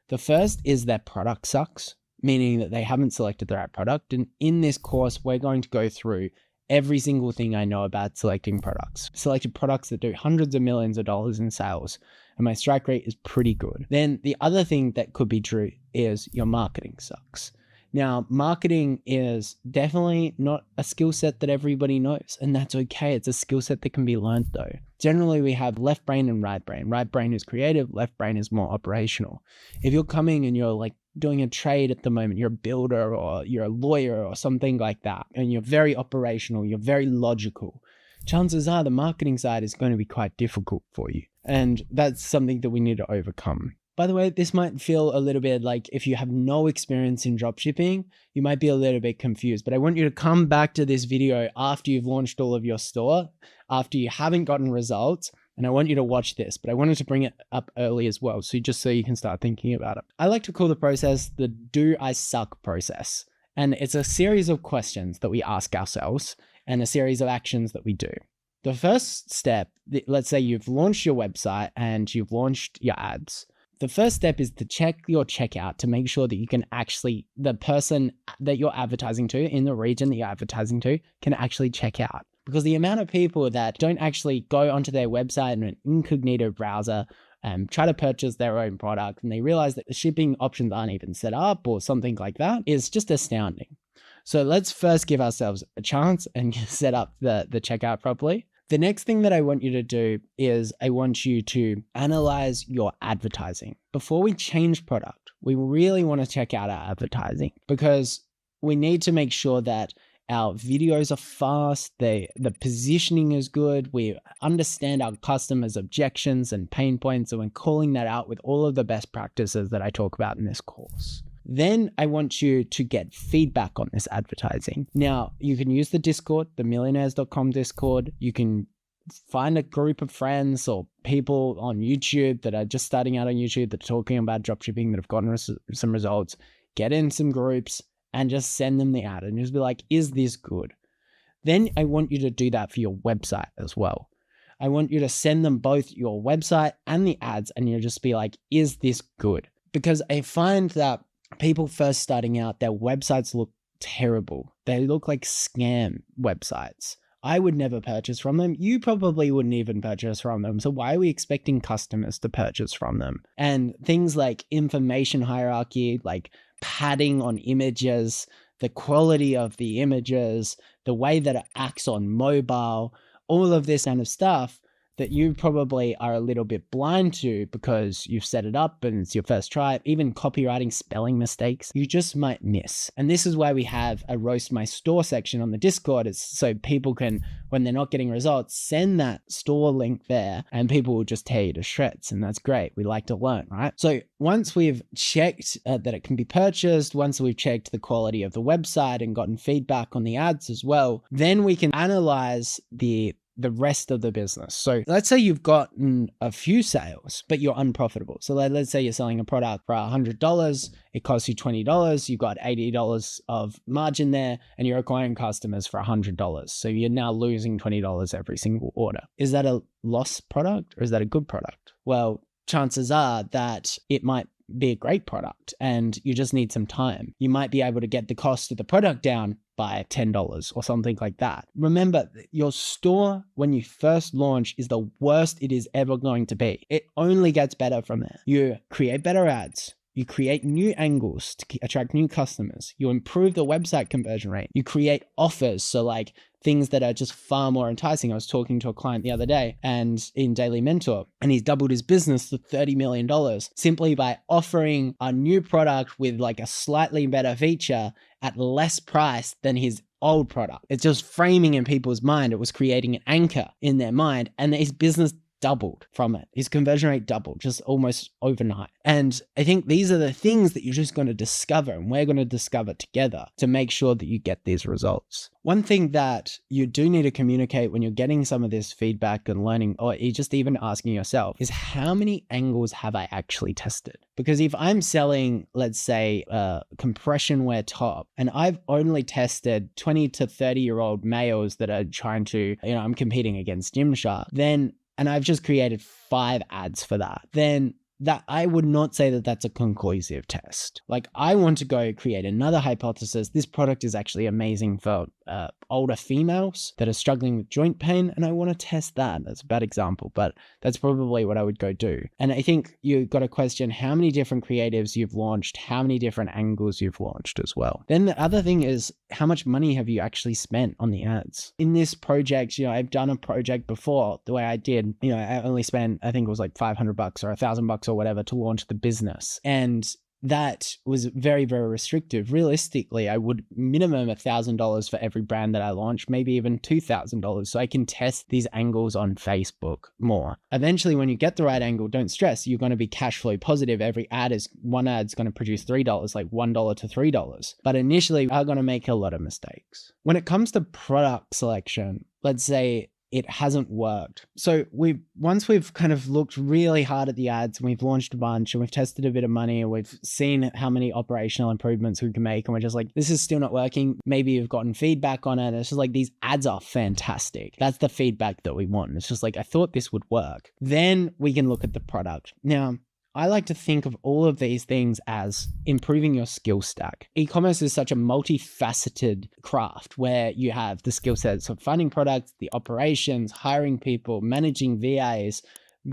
S3: The first is their product sucks, meaning that they haven't selected the right product. And in this course, we're going to go through every single thing I know about selecting products. Selected products that do hundreds of millions of dollars in sales, and my strike rate is pretty good. Then the other thing that could be true is your marketing sucks. Now, marketing is definitely not a skill set that everybody knows, and that's okay. It's a skill set that can be learned though. Generally, we have left brain and right brain. Right brain is creative, left brain is more operational. If you're coming and you're like doing a trade at the moment, you're a builder or you're a lawyer or something like that, and you're very operational, you're very logical, chances are the marketing side is going to be quite difficult for you. And that's something that we need to overcome. By the way, this might feel a little bit like if you have no experience in dropshipping, you might be a little bit confused, but I want you to come back to this video after you've launched all of your store, after you haven't gotten results, and I want you to watch this, but I wanted to bring it up early as well, so just so you can start thinking about it. I like to call the process the do I suck process. And it's a series of questions that we ask ourselves and a series of actions that we do. The first step, let's say you've launched your website and you've launched your ads. The first step is to check your checkout to make sure that you can actually, the person that you're advertising to in the region that you're advertising to can actually check out. Because the amount of people that don't actually go onto their website in an incognito browser and try to purchase their own product, and they realize that the shipping options aren't even set up or something like that, is just astounding. So let's first give ourselves a chance and set up the checkout properly. The next thing that I want you to do is I want you to analyze your advertising. Before we change product, we really want to check out our advertising because we need to make sure that our videos are fast, the positioning is good, we understand our customers' objections and pain points, and we're calling that out with all of the best practices that I talk about in this course. Then I want you to get feedback on this advertising. Now, you can use the Discord, the millionaires.com Discord. You can find a group of friends or people on YouTube that are just starting out on YouTube that are talking about dropshipping that have gotten some results. Get in some groups and just send them the ad and just be like, is this good? Then I want you to do that for your website as well. I want you to send them both your website and the ads and you just be like, is this good? Because I find that people first starting out, their websites look terrible. They look like scam websites. I would never purchase from them. You probably wouldn't even purchase from them. So why are we expecting customers to purchase from them? And things like information hierarchy, like padding on images, the quality of the images, the way that it acts on mobile, all of this kind of stuff that you probably are a little bit blind to because you've set it up and it's your first try, even copywriting, spelling mistakes, you just might miss. And this is why we have a roast my store section on the Discord, is so people can, when they're not getting results, send that store link there and people will just tear you to shreds. And that's great. We like to learn, right? So once we've checked that it can be purchased, once we've checked the quality of the website and gotten feedback on the ads as well, then we can analyze the rest of the business. So let's say you've gotten a few sales, but you're unprofitable. So let's say you're selling a product for $100, it costs you $20, you've got $80 of margin there, and you're acquiring customers for $100. So you're now losing $20 every single order. Is that a loss product or is that a good product? Well, chances are that it might be a great product and you just need some time. You might be able to get the cost of the product down by $10 or something like that. Remember, your store when you first launch is the worst it is ever going to be. It only gets better from there. You create better ads. You create new angles to attract new customers. You improve the website conversion rate. You create offers. So like things that are just far more enticing. I was talking to a client the other day and in Daily Mentor, and he's doubled his business to $30 million simply by offering a new product with like a slightly better feature at less price than his old product. It's just framing in people's mind. It was creating an anchor in their mind, and his business doubled from it. His conversion rate doubled just almost overnight. And I think these are the things that you're just going to discover, and we're going to discover together to make sure that you get these results. One thing that you do need to communicate when you're getting some of this feedback and learning, or you're just even asking yourself, is how many angles have I actually tested? Because if I'm selling, let's say, a compression wear top, and I've only tested 20 to 30-year-old males that are trying to, I'm competing against Gymshark, and I've just created 5 ads for that, then that I would not say that that's a conclusive test. Like, I want to go create another hypothesis. This product is actually amazing for older females that are struggling with joint pain, and I want to test that. That's a bad example, but that's probably what I would go do. And I think you've got to question how many different creatives you've launched, how many different angles you've launched as well. Then the other thing is, how much money have you actually spent on the ads? In this project, I've done a project before the way I did, I only spent, I think it was like $500 or $1,000 or whatever to launch the business. And that was very, very restrictive. Realistically, I would minimum $1,000 for every brand that I launch, maybe even $2,000. So I can test these angles on Facebook more. Eventually, when you get the right angle, don't stress, you're going to be cash flow positive. One ad's going to produce $3, like $1 to $3. But initially, I'm going to make a lot of mistakes. When it comes to product selection, let's say it hasn't worked. So once we've kind of looked really hard at the ads, and we've launched a bunch and we've tested a bit of money and we've seen how many operational improvements we can make, and we're just like, this is still not working. Maybe you've gotten feedback on it. And it's just like, these ads are fantastic. That's the feedback that we want. It's just like, I thought this would work. Then we can look at the product. Now, I like to think of all of these things as improving your skill stack. E-commerce is such a multifaceted craft where you have the skill sets of finding products, the operations, hiring people, managing VAs,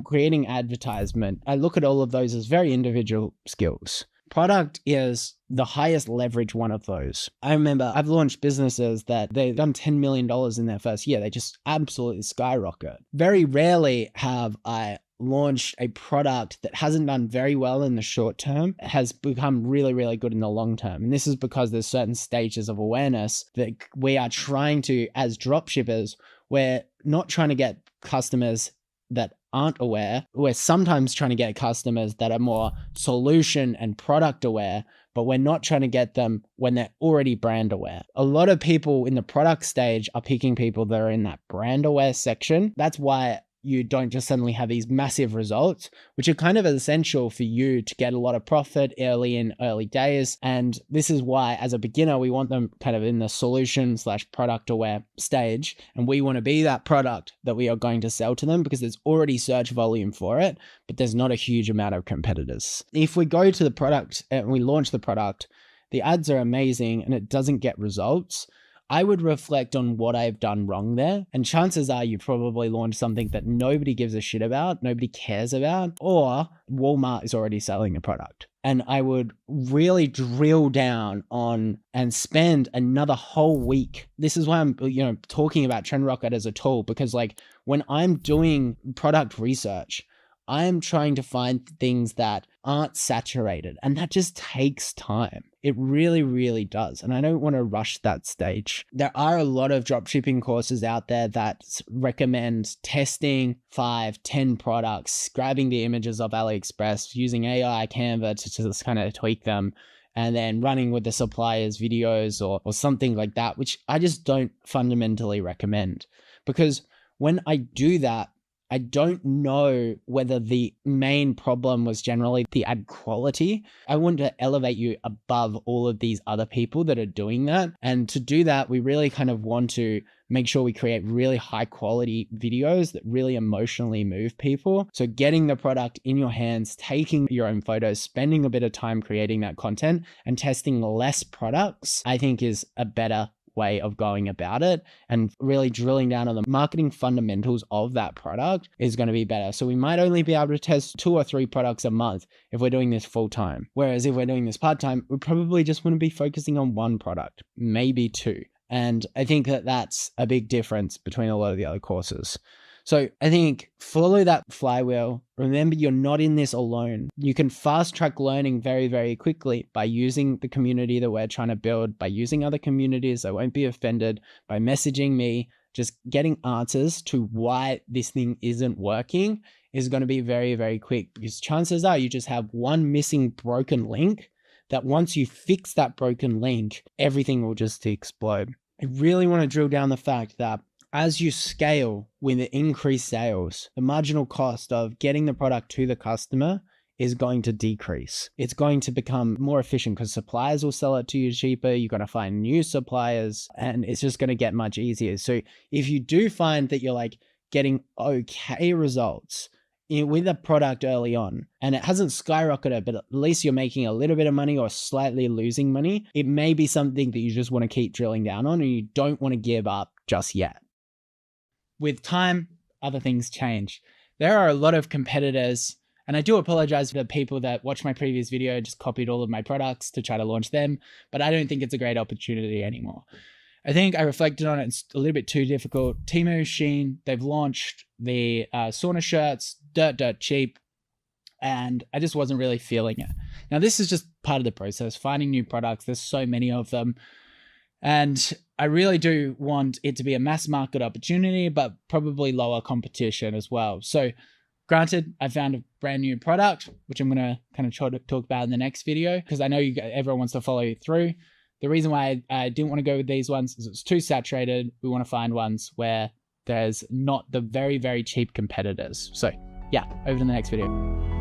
S3: creating advertisement. I look at all of those as very individual skills. Product is the highest leverage one of those. I remember I've launched businesses that they've done $10 million in their first year. They just absolutely skyrocket. Very rarely have I launched a product that hasn't done very well in the short term, has become really, really good in the long term. And this is because there's certain stages of awareness that we are trying to, as dropshippers, we're not trying to get customers that aren't aware. We're sometimes trying to get customers that are more solution and product aware, but we're not trying to get them when they're already brand aware. A lot of people in the product stage are picking people that are in that brand aware section. That's why you don't just suddenly have these massive results, which are kind of essential for you to get a lot of profit early days. And this is why, as a beginner, we want them kind of in the solution/product aware stage. And we want to be that product that we are going to sell to them because there's already search volume for it, but there's not a huge amount of competitors. If we go to the product and we launch the product, the ads are amazing and it doesn't get results, I would reflect on what I've done wrong there. And chances are you probably launched something that nobody gives a shit about, nobody cares about, or Walmart is already selling the product. And I would really drill down on and spend another whole week. This is why I'm, talking about Trend Rocket as a tool, because like when I'm doing product research, I am trying to find things that aren't saturated, and that just takes time. It really, really does. And I don't want to rush that stage. There are a lot of dropshipping courses out there that recommend testing 5-10 products, grabbing the images of AliExpress, using AI Canva to just kind of tweak them, and then running with the supplier's videos or something like that, which I just don't fundamentally recommend. Because when I do that, I don't know whether the main problem was generally the ad quality. I want to elevate you above all of these other people that are doing that. And to do that, we really kind of want to make sure we create really high quality videos that really emotionally move people. So getting the product in your hands, taking your own photos, spending a bit of time creating that content and testing less products, I think is a better way of going about it, and really drilling down on the marketing fundamentals of that product is going to be better. So we might only be able to test 2 or 3 products a month if we're doing this full time. Whereas if we're doing this part time, we probably just want to be focusing on 1 product, maybe 2. And I think that that's a big difference between a lot of the other courses. So I think follow that flywheel. Remember, you're not in this alone. You can fast track learning very, very quickly by using the community that we're trying to build, by using other communities that won't be offended, by messaging me, just getting answers to why this thing isn't working is going to be very, very quick, because chances are you just have one missing broken link that once you fix that broken link, everything will just explode. I really want to drill down the fact that as you scale with the increased sales, the marginal cost of getting the product to the customer is going to decrease. It's going to become more efficient because suppliers will sell it to you cheaper. You're going to find new suppliers and it's just going to get much easier. So if you do find that you're like getting okay results with a product early on and it hasn't skyrocketed, but at least you're making a little bit of money or slightly losing money, it may be something that you just want to keep drilling down on and you don't want to give up just yet. With time, other things change. There are a lot of competitors, and I do apologize for the people that watched my previous video, just copied all of my products to try to launch them, but I don't think it's a great opportunity anymore. I think I reflected on it, it's a little bit too difficult. Temu, Shein, they've launched the sauna shirts, dirt cheap.
S1: and I just wasn't really feeling it. Now, this is just part of the process, finding new products. There's so many of them. And I really do want it to be a mass market opportunity, but probably lower competition as well. So granted, I found a brand new product, which I'm going to kind of try to talk about in the next video, because I know everyone wants to follow through. The reason why I didn't want to go with these ones is it's too saturated. We want to find ones where there's not the very, very cheap competitors. So yeah, over to the next video.